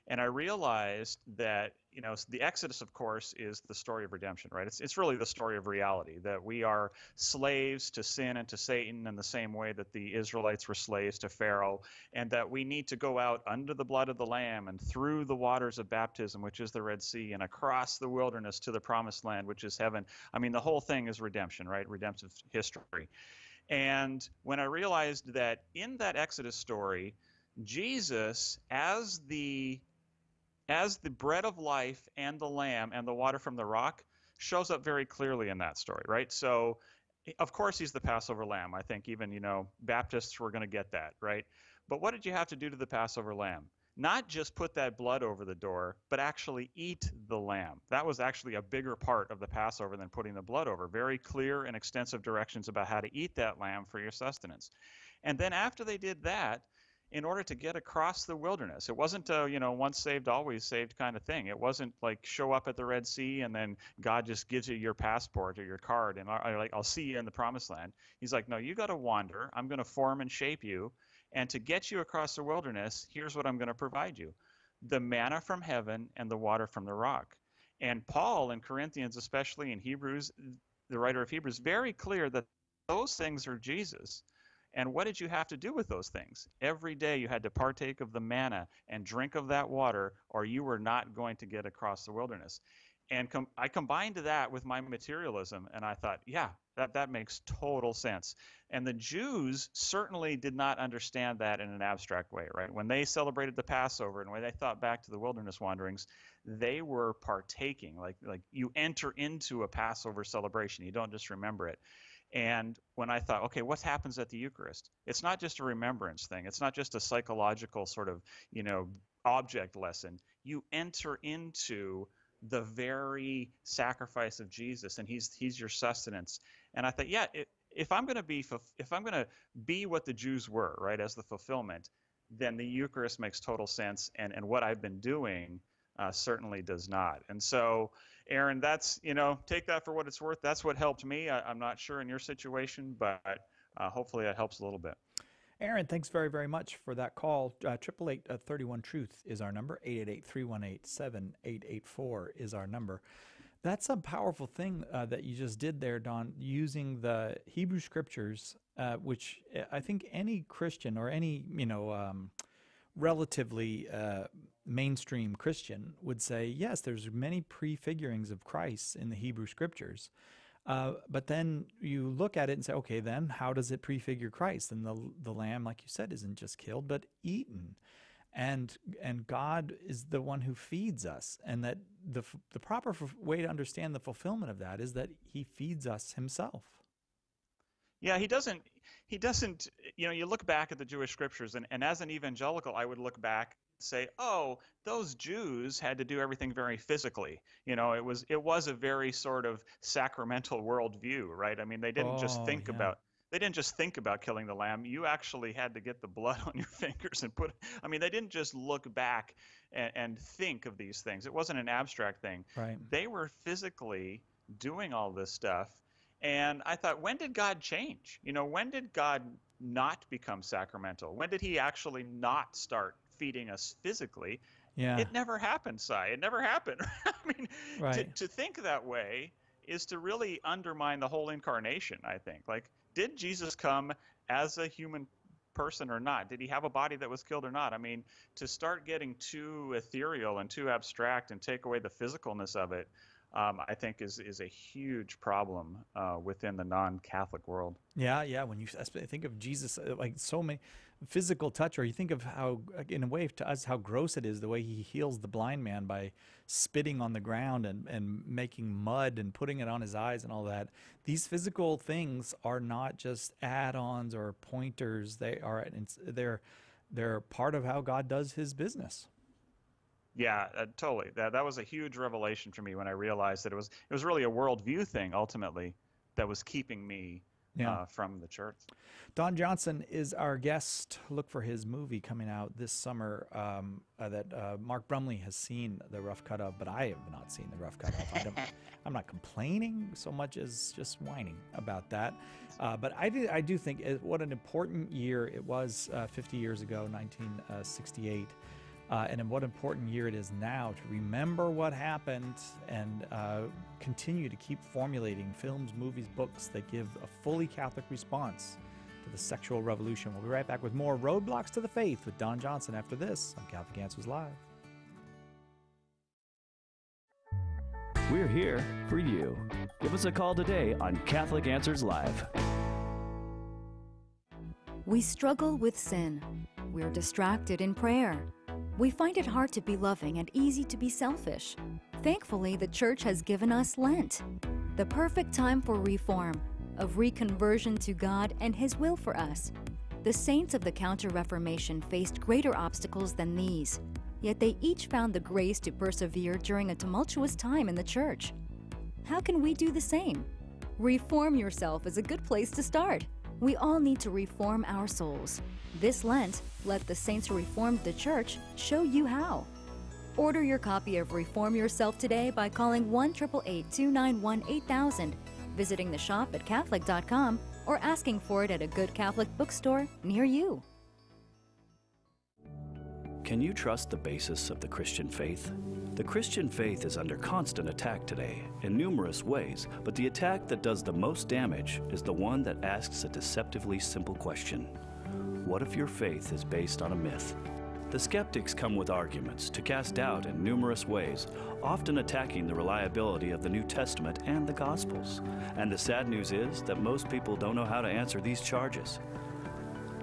And I realized that, you know, the Exodus, of course, is the story of redemption, right? It's really the story of reality, that we are slaves to sin and to Satan in the same way that the Israelites were slaves to Pharaoh, and that we need to go out under the blood of the Lamb and through the waters of baptism, which is the Red Sea, and across the wilderness to the promised land, which is heaven. I mean, the whole thing is redemption, right? Redemptive history. And when I realized that in that Exodus story, Jesus, as the bread of life and the lamb and the water from the rock, shows up very clearly in that story, right? So, of course, he's the Passover lamb. I think even, you know, Baptists were going to get that, right? But what did you have to do to the Passover lamb? Not just put that blood over the door, but actually eat the lamb. That was actually a bigger part of the Passover than putting the blood over. Very clear and extensive directions about how to eat that lamb for your sustenance. And then after they did that, in order to get across the wilderness, it wasn't a, you know, once saved, always saved kind of thing. It wasn't like show up at the Red Sea and then God just gives you your passport or your card and I'll see you in the promised land. He's like, no, you got to wander. I'm going to form and shape you. And to get you across the wilderness, here's what I'm going to provide you: the manna from heaven and the water from the rock. And Paul in Corinthians, especially in Hebrews, the writer of Hebrews, very clear that those things are Jesus. And what did you have to do with those things? Every day you had to partake of the manna and drink of that water, or you were not going to get across the wilderness. And I combined that with my materialism, and I thought, yeah, that makes total sense. And the Jews certainly did not understand that in an abstract way, right? When they celebrated the Passover and when they thought back to the wilderness wanderings, they were partaking. Like you enter into a Passover celebration. You don't just remember it. And when I thought, okay, what happens at the Eucharist? It's not just a remembrance thing. It's not just a psychological sort of, you know, object lesson. You enter into the very sacrifice of Jesus, and he's your sustenance. And I thought, yeah, if I'm going to be what the Jews were, right, as the fulfillment, then the Eucharist makes total sense, and what I've been doing certainly does not. And so, Aaron, that's, you know, take that for what it's worth. That's what helped me. I'm not sure in your situation, but hopefully that helps a little bit. Aaron, thanks very, very much for that call. 888-31-TRUTH is our number. 888-318-7884 is our number. That's a powerful thing that you just did there, Don, using the Hebrew Scriptures, which I think any Christian or any, you know, relatively mainstream Christian would say, yes, there's many prefigurings of Christ in the Hebrew Scriptures. But then you look at it and say, okay, then how does it prefigure Christ? And the lamb, like you said, isn't just killed, but eaten. And God is the one who feeds us. And that the proper way to understand the fulfillment of that is that he feeds us himself. Yeah, he doesn't, you know, you look back at the Jewish Scriptures, and as an evangelical, I would look back and say, oh, those Jews had to do everything very physically. You know, it was a very sort of sacramental worldview, right? I mean, they didn't just think about killing the lamb. You actually had to get the blood on your fingers and they didn't just look back and think of these things. It wasn't an abstract thing. Right. They were physically doing all this stuff. And I thought, when did God change? You know, when did God not become sacramental? When did he actually not start feeding us physically? Yeah. It never happened, Cy. It never happened. I mean, right. to think that way is to really undermine the whole incarnation, I think. Like, did Jesus come as a human person or not? Did he have a body that was killed or not? I mean, to start getting too ethereal and too abstract and take away the physicalness of it, I think is a huge problem within the non-Catholic world. Yeah. When you think of Jesus, like so many physical touch, or you think of how, in a way, to us, how gross it is the way he heals the blind man by spitting on the ground and making mud and putting it on his eyes and all that. These physical things are not just add-ons or pointers. They're part of how God does his business. Yeah, totally. That was a huge revelation for me when I realized that it was really a worldview thing ultimately that was keeping me from the church. Don Johnson is our guest. Look for his movie coming out this summer that Mark Brumley has seen the rough cut of, but I have not seen the rough cut of. I'm not complaining so much as just whining about that. But I do think what an important year it was 50 years ago, 1968. And what an important year it is now to remember what happened and continue to keep formulating films, movies, books that give a fully Catholic response to the sexual revolution. We'll be right back with more Roadblocks to the Faith with Don Johnson after this on Catholic Answers Live. We're here for you. Give us a call today on Catholic Answers Live. We struggle with sin. We're distracted in prayer. We find it hard to be loving and easy to be selfish. Thankfully, the Church has given us Lent, the perfect time for reform, of reconversion to God and His will for us. The saints of the Counter-Reformation faced greater obstacles than these, yet they each found the grace to persevere during a tumultuous time in the Church. How can we do the same? Reform yourself is a good place to start. We all need to reform our souls. This Lent, let the saints who reformed the Church show you how. Order your copy of Reform Yourself today by calling 1-888-291-8000, visiting the shop at Catholic.com, or asking for it at a good Catholic bookstore near you. Can you trust the basis of the Christian faith? The Christian faith is under constant attack today in numerous ways, but the attack that does the most damage is the one that asks a deceptively simple question. What if your faith is based on a myth? The skeptics come with arguments to cast doubt in numerous ways, often attacking the reliability of the New Testament and the Gospels. And the sad news is that most people don't know how to answer these charges.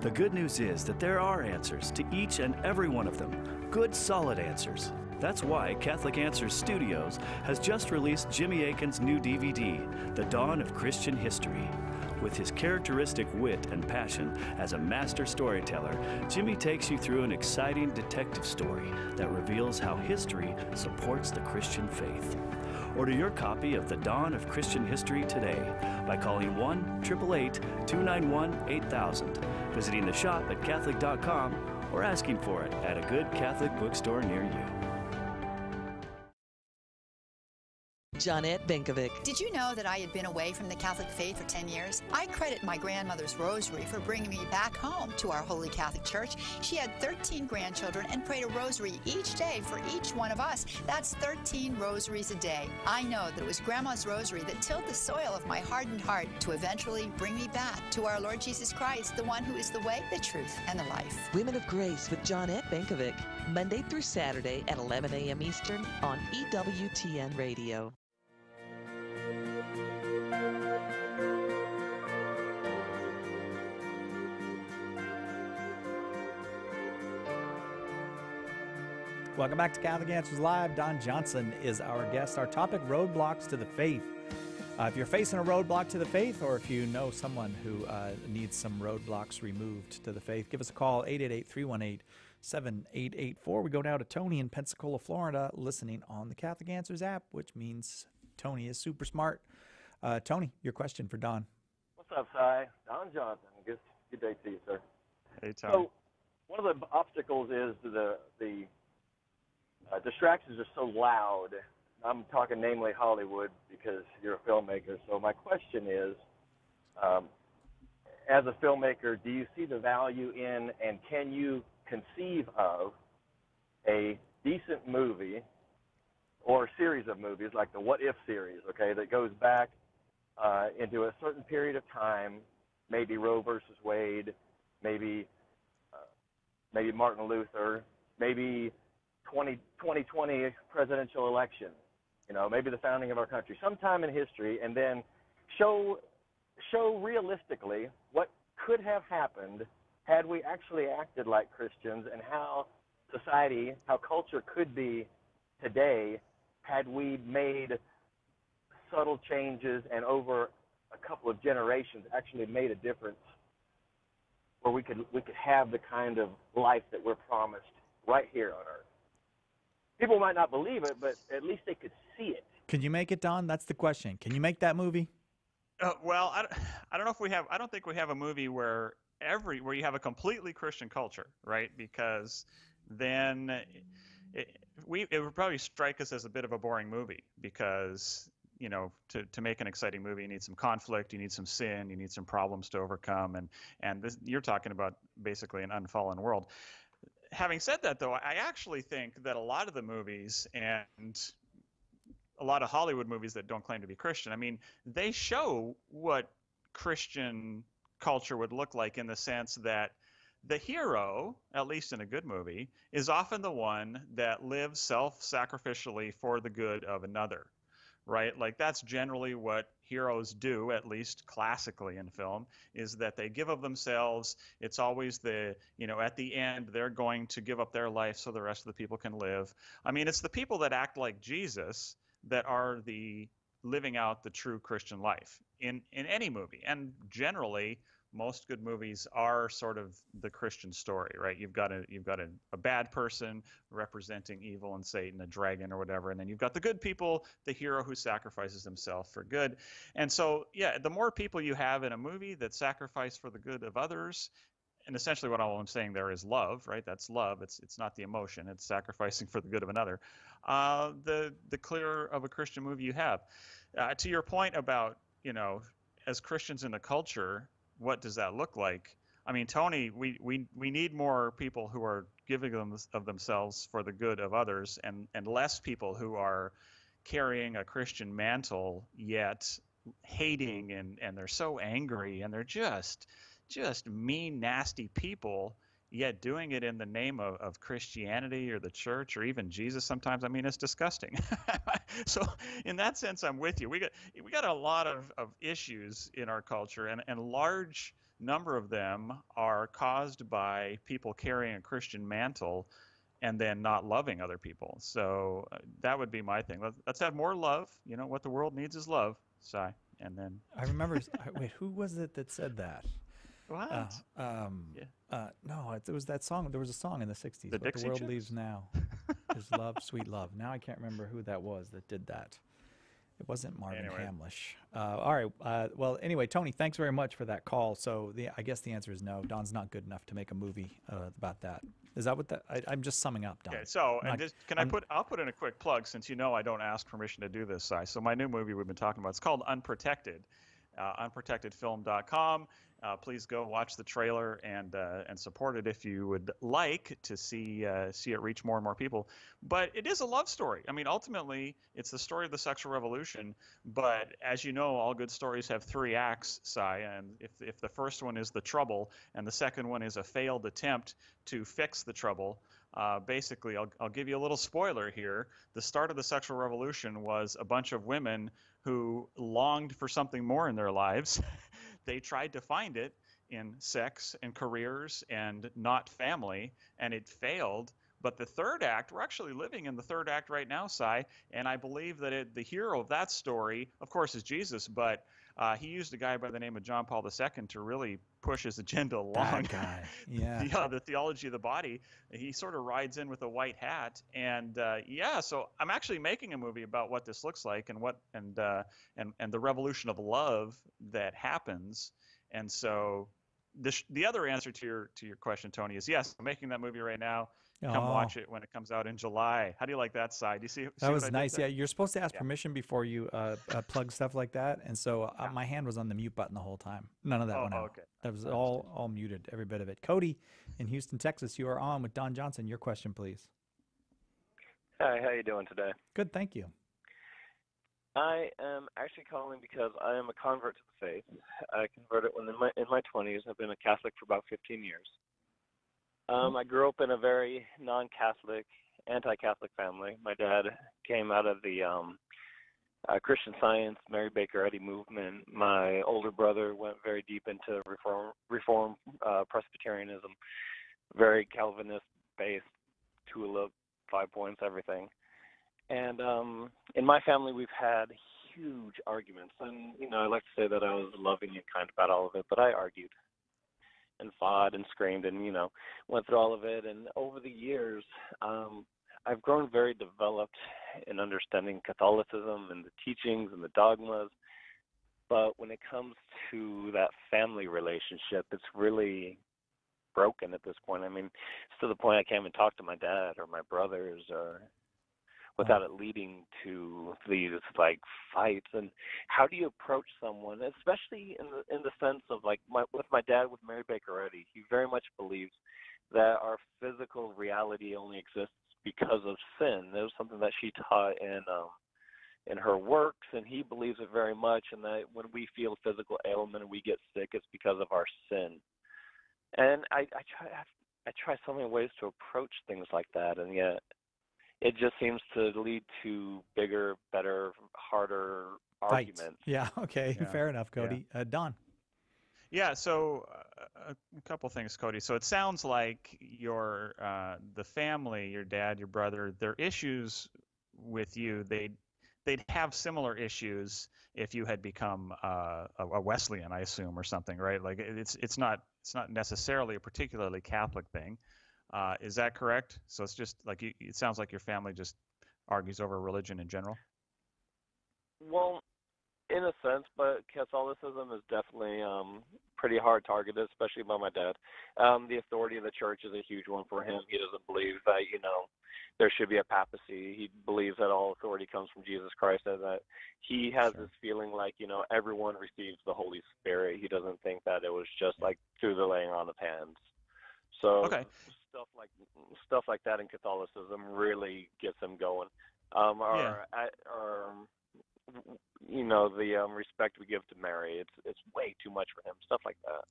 The good news is that there are answers to each and every one of them, good, solid answers. That's why Catholic Answers Studios has just released Jimmy Akin's new DVD, The Dawn of Christian History. With his characteristic wit and passion as a master storyteller, Jimmy takes you through an exciting detective story that reveals how history supports the Christian faith. Order your copy of The Dawn of Christian History today by calling 1-888-291-8000, visiting the shop at Catholic.com, or asking for it at a good Catholic bookstore near you. Johnette Benkovic. Did you know that I had been away from the Catholic faith for 10 years? I credit my grandmother's rosary for bringing me back home to our Holy Catholic Church. She had 13 grandchildren and prayed a rosary each day for each one of us. That's 13 rosaries a day. I know that it was Grandma's rosary that tilled the soil of my hardened heart to eventually bring me back to our Lord Jesus Christ, the one who is the way, the truth, and the life. Women of Grace with Johnette Benkovic, Monday through Saturday at 11 a.m. Eastern on EWTN Radio. Welcome back to Catholic Answers Live. Don Johnson is our guest. Our topic, roadblocks to the faith. If you're facing a roadblock to the faith, or if you know someone who needs some roadblocks removed to the faith, give us a call, 888-318-7884. We go now to Tony in Pensacola, Florida, listening on the Catholic Answers app, which means Tony is super smart. Tony, your question for Don. What's up, Cy? Don Johnson. Good day to you, sir. Hey, Tony. So, one of the obstacles is the distractions are so loud. I'm talking namely Hollywood because you're a filmmaker. So my question is, as a filmmaker, do you see the value in and can you conceive of a decent movie or series of movies like the What If series, okay, that goes back into a certain period of time, maybe Roe versus Wade, maybe maybe Martin Luther, maybe 2020 presidential election, maybe the founding of our country, sometime in history, and then show realistically what could have happened had we actually acted like Christians, and how society, how culture could be today had we made subtle changes and over a couple of generations actually made a difference, where we could have the kind of life that we're promised right here on earth. People might not believe it, but at least they could see it. Can you make it, Don? That's the question. Can you make that movie? Well, I don't know if we have. I don't think we have a movie where you have a completely Christian culture, right? Because then it would probably strike us as a bit of a boring movie, because to make an exciting movie, you need some conflict, you need some sin, you need some problems to overcome, and this, you're talking about basically an unfallen world. Having said that, though, I actually think that a lot of the movies, and a lot of Hollywood movies that don't claim to be Christian, I mean, they show what Christian culture would look like, in the sense that the hero, at least in a good movie, is often the one that lives self-sacrificially for the good of another, right? Like, that's generally what heroes do, at least classically in film, is that they give of themselves. It's always at the end, they're going to give up their life so the rest of the people can live. I mean, it's the people that act like Jesus that are living out the true Christian life in any movie. And generally, most good movies are sort of the Christian story, right? You've got a bad person representing evil and Satan, a dragon or whatever, and then you've got the good people, the hero who sacrifices himself for good. And so, yeah, the more people you have in a movie that sacrifice for the good of others, and essentially what all I'm saying there is love, right? That's love. It's not the emotion. It's sacrificing for the good of another. The clearer of a Christian movie you have. To your point about, as Christians in the culture, what does that look like? I mean, Tony, we need more people who are giving of themselves for the good of others, and less people who are carrying a Christian mantle yet hating, and they're so angry, and they're just mean, nasty people, yet doing it in the name of Christianity or the church or even Jesus sometimes. I mean, it's disgusting. So in that sense, I'm with you. We got a lot of issues in our culture, and a large number of them are caused by people carrying a Christian mantle and then not loving other people. So that would be my thing. Let's have more love. What the world needs is love, Si. And then I remember, wait, who was it that said that? What? No, it was that song. There was a song in the 60s. The What Dixie the world Chicks? leaves now is love, sweet love. Now I can't remember who that was that did that. It wasn't Marvin Hamlish. All right. Well, anyway, Tony, thanks very much for that call. So I guess the answer is no. Don's not good enough to make a movie about that. Is that what that? I'm just summing up, Don. Okay, so I'll put in a quick plug, since I don't ask permission to do this, Si. So my new movie we've been talking about, it's called Unprotected. Unprotectedfilm.com. Please go watch the trailer and support it if you would like to see it reach more and more people. But it is a love story. I mean, ultimately, it's the story of the sexual revolution. But as you know, all good stories have 3 acts, Si. And if the first one is the trouble, and the second one is a failed attempt to fix the trouble, basically, I'll give you a little spoiler here. The start of the sexual revolution was a bunch of women who longed for something more in their lives. They tried to find it in sex and careers and not family, and it failed. But the third act, we're actually living in the third act right now, Si, and I believe that the hero of that story, of course, is Jesus, but he used a guy by the name of John Paul II to really push his agenda along. That guy, yeah. The theology of the body. He sort of rides in with a white hat, and so I'm actually making a movie about what this looks like and and the revolution of love that happens. And so the other answer to your question, Tony, is yes. I'm making that movie right now. Come watch it when it comes out in July. How do you like that, Si? Do you see that was nice. Yeah, you're supposed to ask permission before you plug stuff like that, and so my hand was on the mute button the whole time. None of that went out. Okay. That was all muted, every bit of it. Cody in Houston, Texas, you are on with Don Johnson. Your question, please. Hi, how you doing today? Good, thank you. I am actually calling because I am a convert to the faith. I converted when in my 20s. I've been a Catholic for about 15 years. I grew up in a very non-Catholic, anti-Catholic family. My dad came out of the Christian Science, Mary Baker Eddy movement. My older brother went very deep into Reform Presbyterianism, very Calvinist-based, tulip, 5 points, everything. And in my family, we've had huge arguments. And, I like to say that I was loving and kind about all of it, but I argued and fought and screamed and, went through all of it. And over the years, I've grown very developed in understanding Catholicism and the teachings and the dogmas. But when it comes to that family relationship, it's really broken at this point. I mean, it's to the point I can't even talk to my dad or my brothers or without it leading to these fights. And how do you approach someone, especially in the sense of with my dad with Mary Baker Eddy? He very much believes that our physical reality only exists because of sin. It was something that she taught in her works, and he believes it very much. And that when we feel physical ailment and we get sick, it's because of our sin. And I try so many ways to approach things like that, and yet it just seems to lead to bigger, better, harder arguments. Yeah, okay, yeah. Fair enough, Cody. Yeah. Don? Yeah, so a couple things, Cody. So it sounds like the family, your dad, your brother, their issues with you, they'd have similar issues if you had become a Wesleyan, I assume, or something, right? Like it's not necessarily a particularly Catholic thing. Is that correct? So it's just like it sounds like your family just argues over religion in general. Well, in a sense, but Catholicism is definitely pretty hard targeted, especially by my dad. The authority of the church is a huge one for him. He doesn't believe that there should be a papacy. He believes that all authority comes from Jesus Christ, and that he has this feeling like everyone receives the Holy Spirit. He doesn't think that it was just through the laying on of hands. So stuff like that in Catholicism really gets him going. The respect we give to Mary, it's way too much for him. Stuff like that.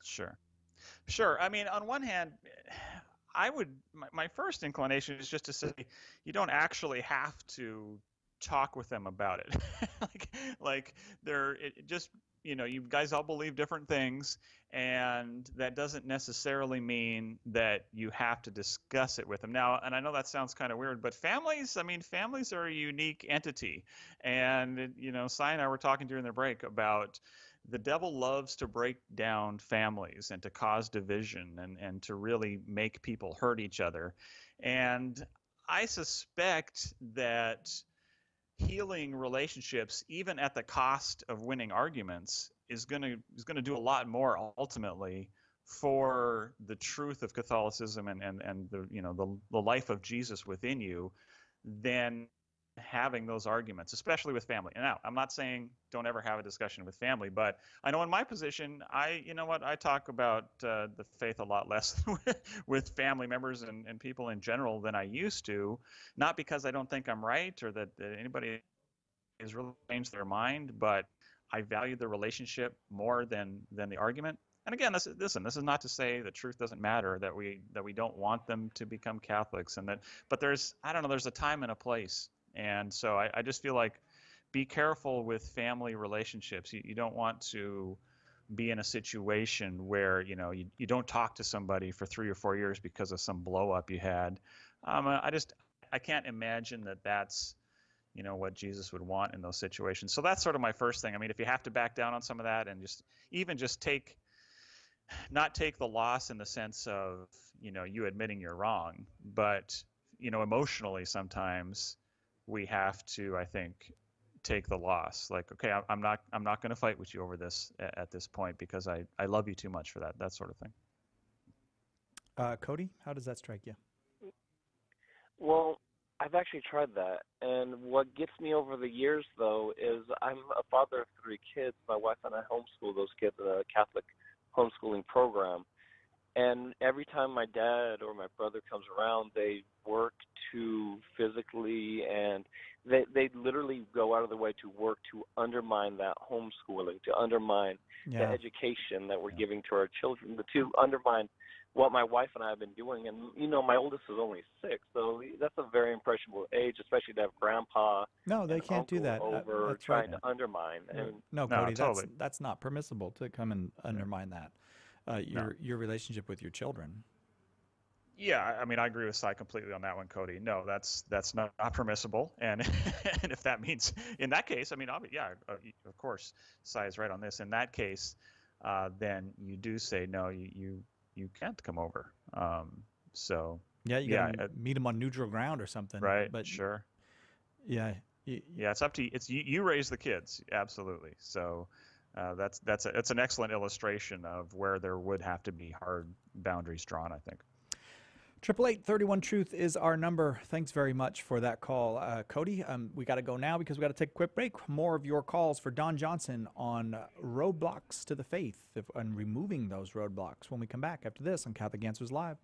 Sure. I mean, on one hand, my first inclination is just to say you don't actually have to talk with them about it. You guys all believe different things, and that doesn't necessarily mean that you have to discuss it with them. Now, and I know that sounds kind of weird, but families are a unique entity. And, Cy and I were talking during the break about the devil loves to break down families and to cause division and to really make people hurt each other. And I suspect that healing relationships, even at the cost of winning arguments, is going to do a lot more ultimately for the truth of Catholicism and the life of Jesus within you than having those arguments, especially with family. And now, I'm not saying don't ever have a discussion with family, but I know in my position, I talk about the faith a lot less with family members and people in general than I used to, not because I don't think I'm right or that anybody has really changed their mind, but I value the relationship more than the argument. And again, this is not to say that truth doesn't matter, that we don't want them to become Catholics, but there's a time and a place. And so I just feel like be careful with family relationships. You don't want to be in a situation where you don't talk to somebody for 3 or 4 years because of some blow up you had. I can't imagine that that's what Jesus would want in those situations. So that's sort of my first thing. I mean, if you have to back down on some of that and not take the loss in the sense of you admitting you're wrong, but emotionally sometimes we have to, I think, take the loss. Like, okay, I'm not going to fight with you over this at this point because I love you too much for that sort of thing. Cody, how does that strike you? Well, I've actually tried that, and what gets me over the years, though, is I'm a father of 3 kids. My wife and I homeschool those kids in a Catholic homeschooling program, and every time my dad or my brother comes around, they work to physically, and they literally go out of their way to work to undermine that homeschooling, to undermine the education that we're giving to our children, to undermine what my wife and I have been doing. And, my oldest is only 6, so that's a very impressionable age, especially to have grandpa No, they can't do that. over That's trying right. to undermine. And No, Cody, totally. that's not permissible to come and undermine that. Your relationship with your children. Yeah, I mean, I agree with Cy completely on that one, Cody. No, that's not permissible, and and if that means in that case, I mean, of course, Cy is right on this. In that case, then you do say no, you can't come over. So Yeah, you gotta meet them on neutral ground or something. right, But sure. yeah, Yeah, it's up to you. It's you raise the kids, absolutely. So it's an excellent illustration of where there would have to be hard boundaries drawn, I think. 888-31-TRUTH is our number. Thanks very much for that call. Cody, we got to go now because we got to take a quick break. More of your calls for Don Johnson on roadblocks to the faith and removing those roadblocks when we come back after this on Catholic Answers Live.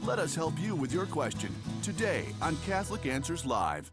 Let us help you with your question today on Catholic Answers Live.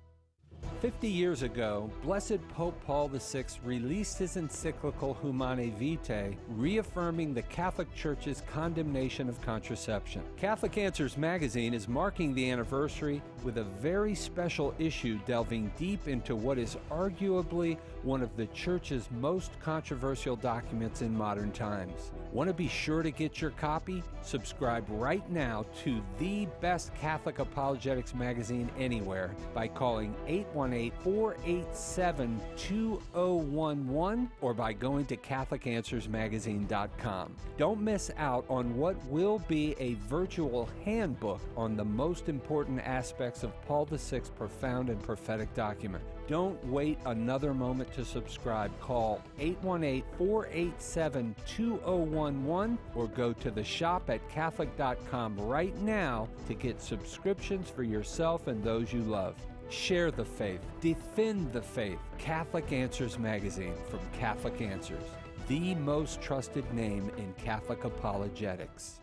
50 years ago, Blessed Pope Paul VI released his encyclical Humanae Vitae, reaffirming the Catholic Church's condemnation of contraception. Catholic Answers magazine is marking the anniversary with a very special issue delving deep into what is arguably one of the Church's most controversial documents in modern times. Want to be sure to get your copy? Subscribe right now to the best Catholic apologetics magazine anywhere by calling 818-487-2011 or by going to CatholicAnswersMagazine.com. Don't miss out on what will be a virtual handbook on the most important aspects of Paul VI's profound and prophetic document. Don't wait another moment to subscribe. Call 818-487-2011 or go to the shop at Catholic.com right now to get subscriptions for yourself and those you love. Share the faith. Defend the faith. Catholic Answers Magazine from Catholic Answers, the most trusted name in Catholic apologetics.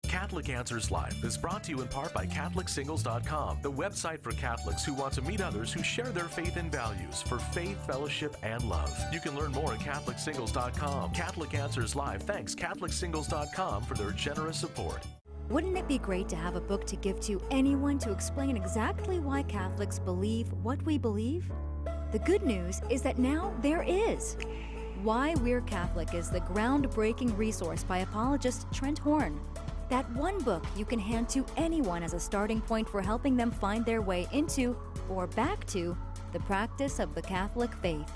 Catholic Answers Live is brought to you in part by CatholicSingles.com, the website for Catholics who want to meet others who share their faith and values for faith, fellowship, and love. You can learn more at CatholicSingles.com. Catholic Answers Live thanks CatholicSingles.com for their generous support. Wouldn't it be great to have a book to give to anyone to explain exactly why Catholics believe what we believe? The good news is that now there is. Why We're Catholic is the groundbreaking resource by apologist Trent Horn. That one book you can hand to anyone as a starting point for helping them find their way into, or back to, the practice of the Catholic faith.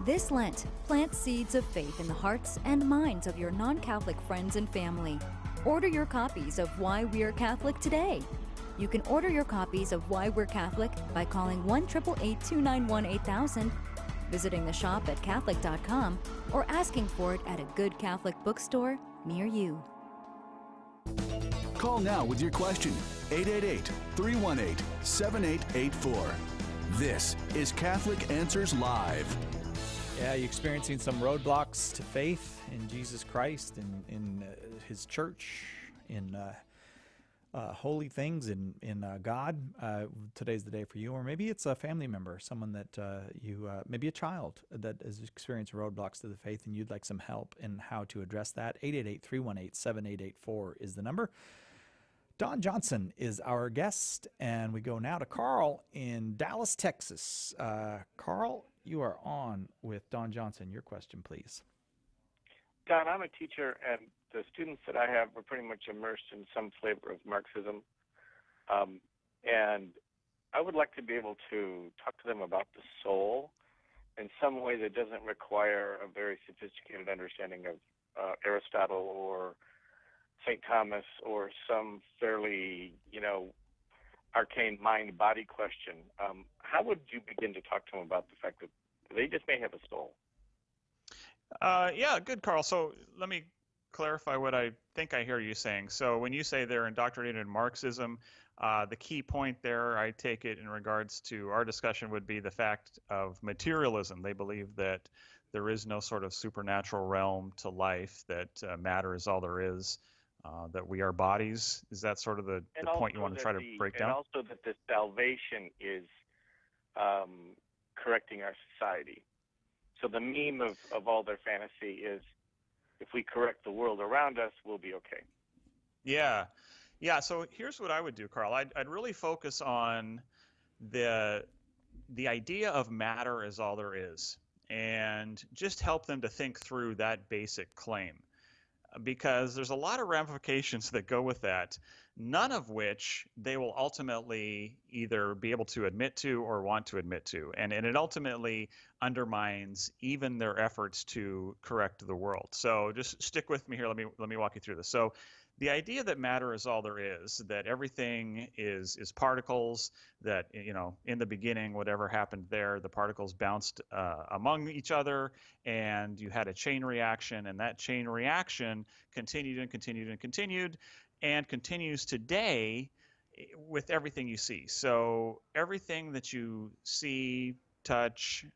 This Lent, plant seeds of faith in the hearts and minds of your non-Catholic friends and family. Order your copies of Why We're Catholic today. You can order your copies of Why We're Catholic by calling 1-888-291-8000, visiting the shop at Catholic.com, or asking for it at a good Catholic bookstore near you. Call now with your question, 888-318-7884. This is Catholic Answers Live. Yeah, you experiencing some roadblocks to faith in Jesus Christ, in His church, in holy things, in God. Today's the day for you. Or maybe it's a family member, someone that maybe a child that has experienced roadblocks to the faith, and you'd like some help in how to address that. 888-318-7884 is the number. Don Johnson is our guest, and we go now to Carl in Dallas, Texas. Carl, you are on with Don Johnson. Your question, please. Don, I'm a teacher, and the students that I have are pretty much immersed in some flavor of Marxism. And I would like to be able to talk to them about the soul in some way that doesn't require a very sophisticated understanding of Aristotle or St. Thomas or some fairly, arcane mind-body question. How would you begin to talk to them about the fact that they just may have a soul? Yeah, good, Carl. So let me clarify what I think I hear you saying. So when you say they're indoctrinated in Marxism, the key point there, I take it in regards to our discussion, would be the fact of materialism. They believe that there is no sort of supernatural realm to life, that matter is all there is, that we are bodies. Is that sort of the point you want to try to break down? And also that the salvation is correcting our society. So the meme of all their fantasy is, if we correct the world around us, we'll be okay. Yeah. Yeah. So here's what I would do, Carl. I'd really focus on the idea of matter is all there is, and just help them to think through that basic claim, because there's a lot of ramifications that go with that, none of which they will ultimately either be able to admit to or want to admit to. And it ultimately undermines even their efforts to correct the world. So just stick with me here. Let me walk you through this. So the idea that matter is all there is, that everything is particles, that, you know, in the beginning, whatever happened there, the particles bounced among each other, and you had a chain reaction, and that chain reaction continued and continued and continued, and continues today with everything you see. So everything that you see, touch,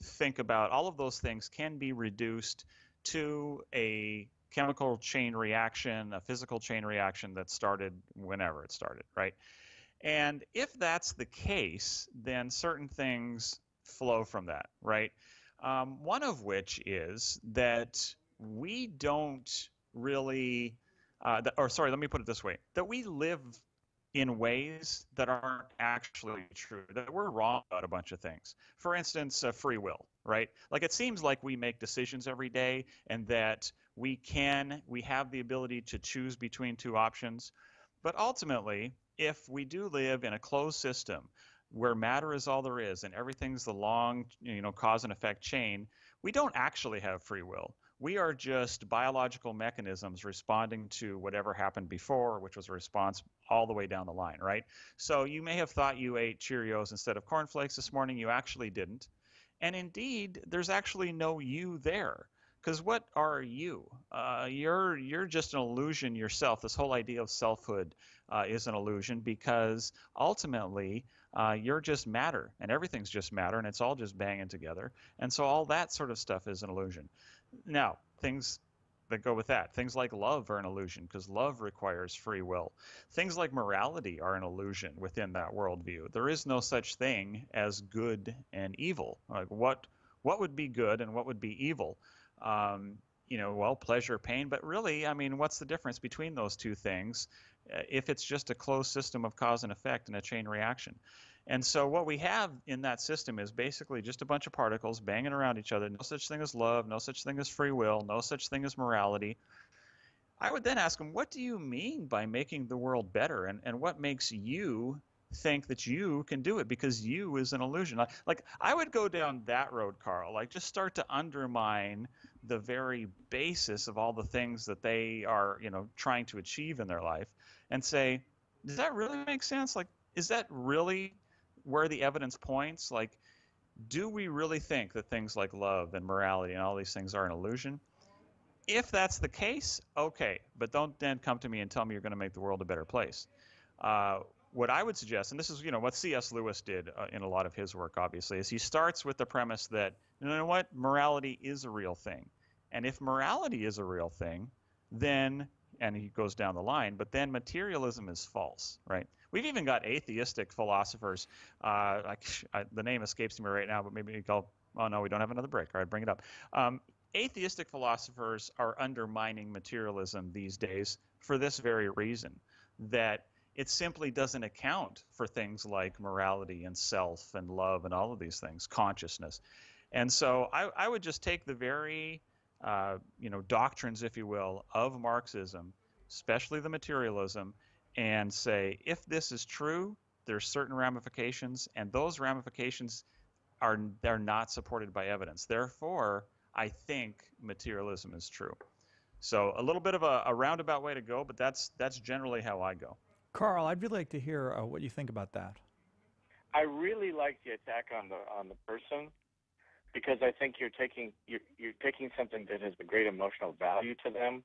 think about, all of those things can be reduced to a chemical chain reaction, a physical chain reaction that started whenever it started, right? And if that's the case, then certain things flow from that, right? One of which is that we don't really, let me put it this way, that we live in ways that aren't actually true, that we're wrong about a bunch of things. For instance, free will, right? Like, it seems like we make decisions every day, and that we have the ability to choose between two options. But ultimately, if we do live in a closed system where matter is all there is and everything's the long, cause and effect chain, we don't actually have free will. We are just biological mechanisms responding to whatever happened before, which was a response all the way down the line, right? So you may have thought you ate Cheerios instead of cornflakes this morning. You actually didn't. And indeed, there's actually no you there. Because what are you? You're just an illusion yourself. This whole idea of selfhood is an illusion, because ultimately you're just matter, and everything's just matter, and it's all just banging together. And so all that sort of stuff is an illusion. Now, things that go with that, things like love are an illusion, because love requires free will. Things like morality are an illusion within that worldview. There is no such thing as good and evil. Like, what would be good and what would be evil? Pleasure, pain, but really, I mean, what's the difference between those two things if it's just a closed system of cause and effect and a chain reaction? And so what we have in that system is basically just a bunch of particles banging around each other. No such thing as love, no such thing as free will, no such thing as morality. I would then ask them, what do you mean by making the world better? And what makes you think that you can do it? Because you is an illusion. Like, I would go down that road, Carl. Like, just start to undermine the very basis of all the things that they are, trying to achieve in their life, and say, does that really make sense? Like, is that really where the evidence points? Like, do we really think that things like love and morality and all these things are an illusion? If that's the case, okay, but don't then come to me and tell me you're going to make the world a better place. What I would suggest, and this is what C.S. Lewis did in a lot of his work, obviously, is he starts with the premise that, you know what, morality is a real thing. And if morality is a real thing, then, and he goes down the line, but then materialism is false, right? We've even got atheistic philosophers. The name escapes me right now, but maybe oh no, we don't have another break. All right, bring it up. Atheistic philosophers are undermining materialism these days for this very reason, that it simply doesn't account for things like morality and self and love and all of these things, consciousness. And so I would just take the very, doctrines, if you will, of Marxism, especially the materialism, and say, if this is true, there's certain ramifications, and those ramifications they're not supported by evidence. Therefore, I think materialism is true. So a little bit of a roundabout way to go, but that's generally how I go. Carl, I'd really like to hear what you think about that. I really like the attack on the person, because I think you're taking something that has a great emotional value to them,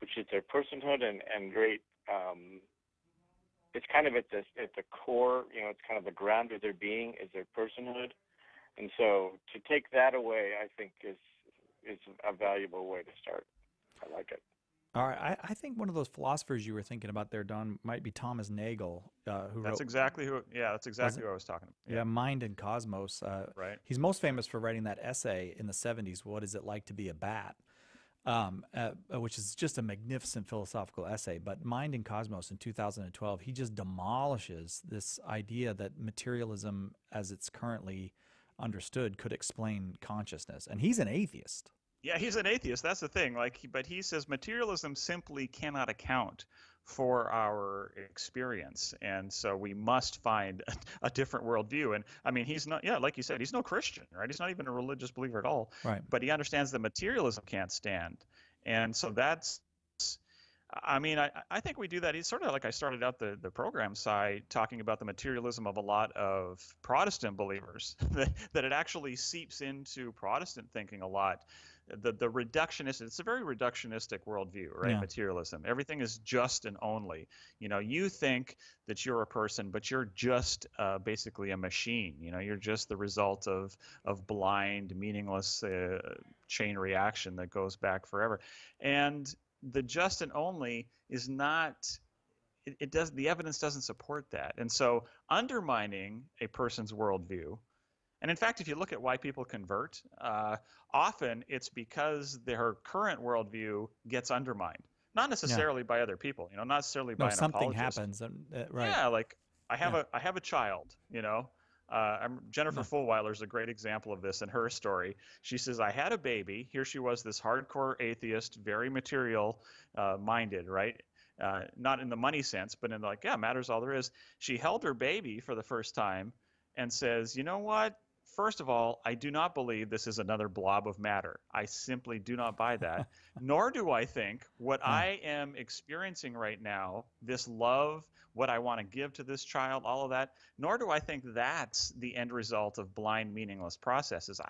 which is their personhood and great. It's kind of at the core, it's kind of the ground of their being is their personhood, and so to take that away, I think is a valuable way to start. I like it. All right, I think one of those philosophers you were thinking about there, Don, might be Thomas Nagel, who wrote... That's exactly who I was talking about. Yeah, Mind and Cosmos. Right. He's most famous for writing that essay in the 70s, What Is It Like to Be a Bat? which is just a magnificent philosophical essay. But Mind and Cosmos in 2012, he just demolishes this idea that materialism, as it's currently understood, could explain consciousness. And he's an atheist. Yeah, he's an atheist. That's the thing. But he says materialism simply cannot account for our experience, and so we must find a different worldview. And I mean, he's not, like you said, he's no Christian, right? He's not even a religious believer at all. Right. But he understands that materialism can't stand, and so that's. I mean, I think we do that. It's sort of like I started out the program side talking about the materialism of a lot of Protestant believers, that it actually seeps into Protestant thinking a lot. The reductionist, it's a very reductionistic worldview, right? Yeah. Materialism. Everything is just and only. You think that you're a person, but you're just basically a machine. You're just the result of blind, meaningless chain reaction that goes back forever. And the just and only is not, the evidence doesn't support that. And so undermining a person's worldview, and in fact, if you look at why people convert, often it's because their current worldview gets undermined. Not necessarily by other people, not necessarily by an something apologist. happens, right? Yeah, like I have a child, Jennifer Fulwiler is a great example of this in her story. She says, I had a baby. Here she was, this hardcore atheist, very material minded, right? Not in the money sense, but in matter's all there is. She held her baby for the first time and says, you know what? First of all, I do not believe this is another blob of matter. I simply do not buy that. Nor do I think what I am experiencing right now, this love, what I want to give to this child, all of that, nor do I think that's the end result of blind, meaningless processes.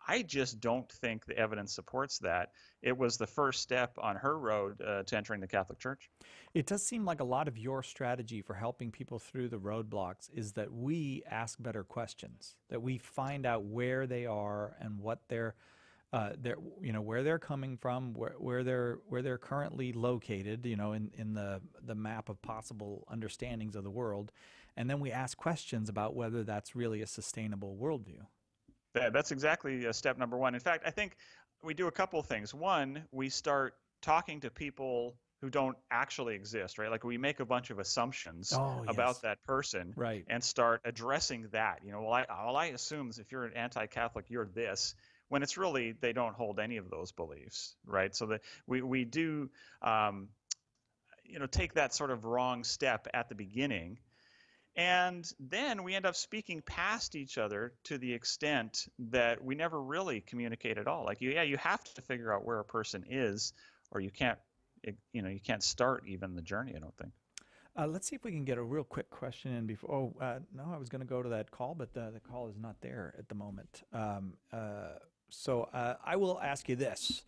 I just don't think the evidence supports that. It was the first step on her road to entering the Catholic Church. It does seem like a lot of your strategy for helping people through the roadblocks is that we ask better questions, that we find out where they are and what they're where they're coming from, where they're currently located, in the map of possible understandings of the world, and then we ask questions about whether that's really a sustainable worldview. That's exactly step number one. In fact, I think we do a couple of things. One, we start talking to people who don't actually exist, right? Like we make a bunch of assumptions about that person, right, and start addressing that. I assume if you're an anti-Catholic, you're this, when it's really they don't hold any of those beliefs, right? So that we do, take that sort of wrong step at the beginning. And then we end up speaking past each other to the extent that we never really communicate at all. Like, you have to figure out where a person is, or you can't start even the journey, I don't think. Let's see if we can get a real quick question in before. No, I was going to go to that call, but the call is not there at the moment. So I will ask you this.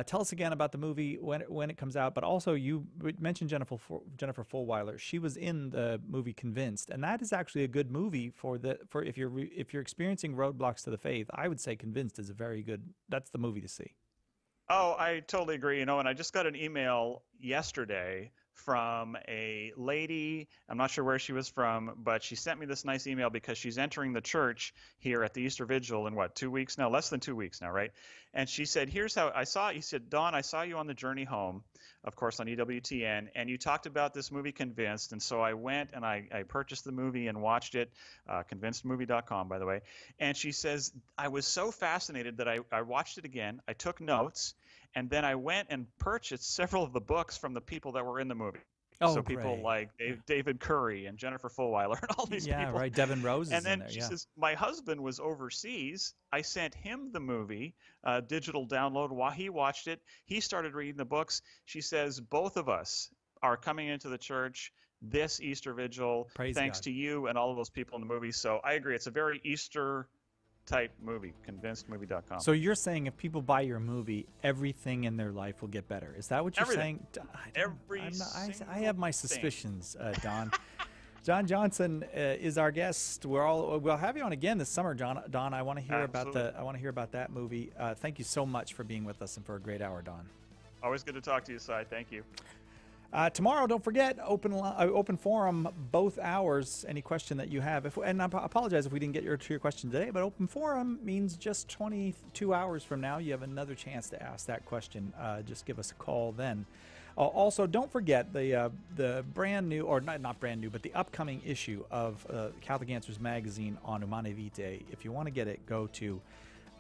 Tell us again about the movie when it comes out, but also you mentioned Jennifer Fulwiler. She was in the movie Convinced, and that is actually a good movie for if you're experiencing roadblocks to the faith. I would say Convinced is that's the movie to see. Oh, I totally agree. And I just got an email yesterday from a lady. I'm not sure where she was from, but she sent me this nice email because she's entering the church here at the Easter Vigil in 2 weeks now, less than 2 weeks now, right? And she said, here's how I saw it. He said, Dawn, I saw you on the journey home, of course, on EWTN, and you talked about this movie Convinced. And so I went and I purchased the movie and watched it, convincedmovie.com, by the way. And she says, I was so fascinated that I watched it again. I took notes. And then I went and purchased several of the books from the people that were in the movie. Oh, so people great. like David Curry and Jennifer Fulwiler and all these people. Yeah, right. Devin Rose is and then in there, she says, my husband was overseas. I sent him the movie, digital download, while he watched it. He started reading the books. She says, both of us are coming into the church this Easter Vigil, thanks to you and all of those people in the movie. So I agree. It's a very Easter type movie, convincedmovie.com. So you're saying if people buy your movie, everything in their life will get better. Is that what you're saying? I have my suspicions, Don. John Johnson is our guest. We'll have you on again this summer, Don. I want to hear about that movie. Thank you so much for being with us and for a great hour, Don. Always good to talk to you, Si. Thank you. Tomorrow, don't forget, open forum, both hours. Any question that you have. And I apologize if we didn't get to your question today, but open forum means just 22 hours from now, you have another chance to ask that question. Just give us a call then. Also, don't forget the brand new, or not brand new, but the upcoming issue of Catholic Answers magazine on Humanae Vitae. If you want to get it, go to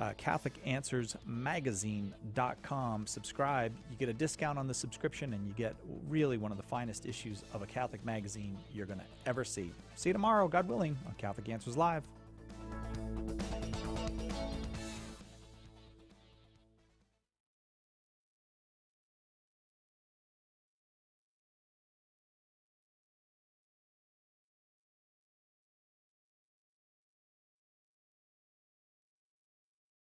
CatholicAnswersMagazine.com. Subscribe. You get a discount on the subscription, and you get really one of the finest issues of a Catholic magazine you're going to ever see. See you tomorrow, God willing, on Catholic Answers Live.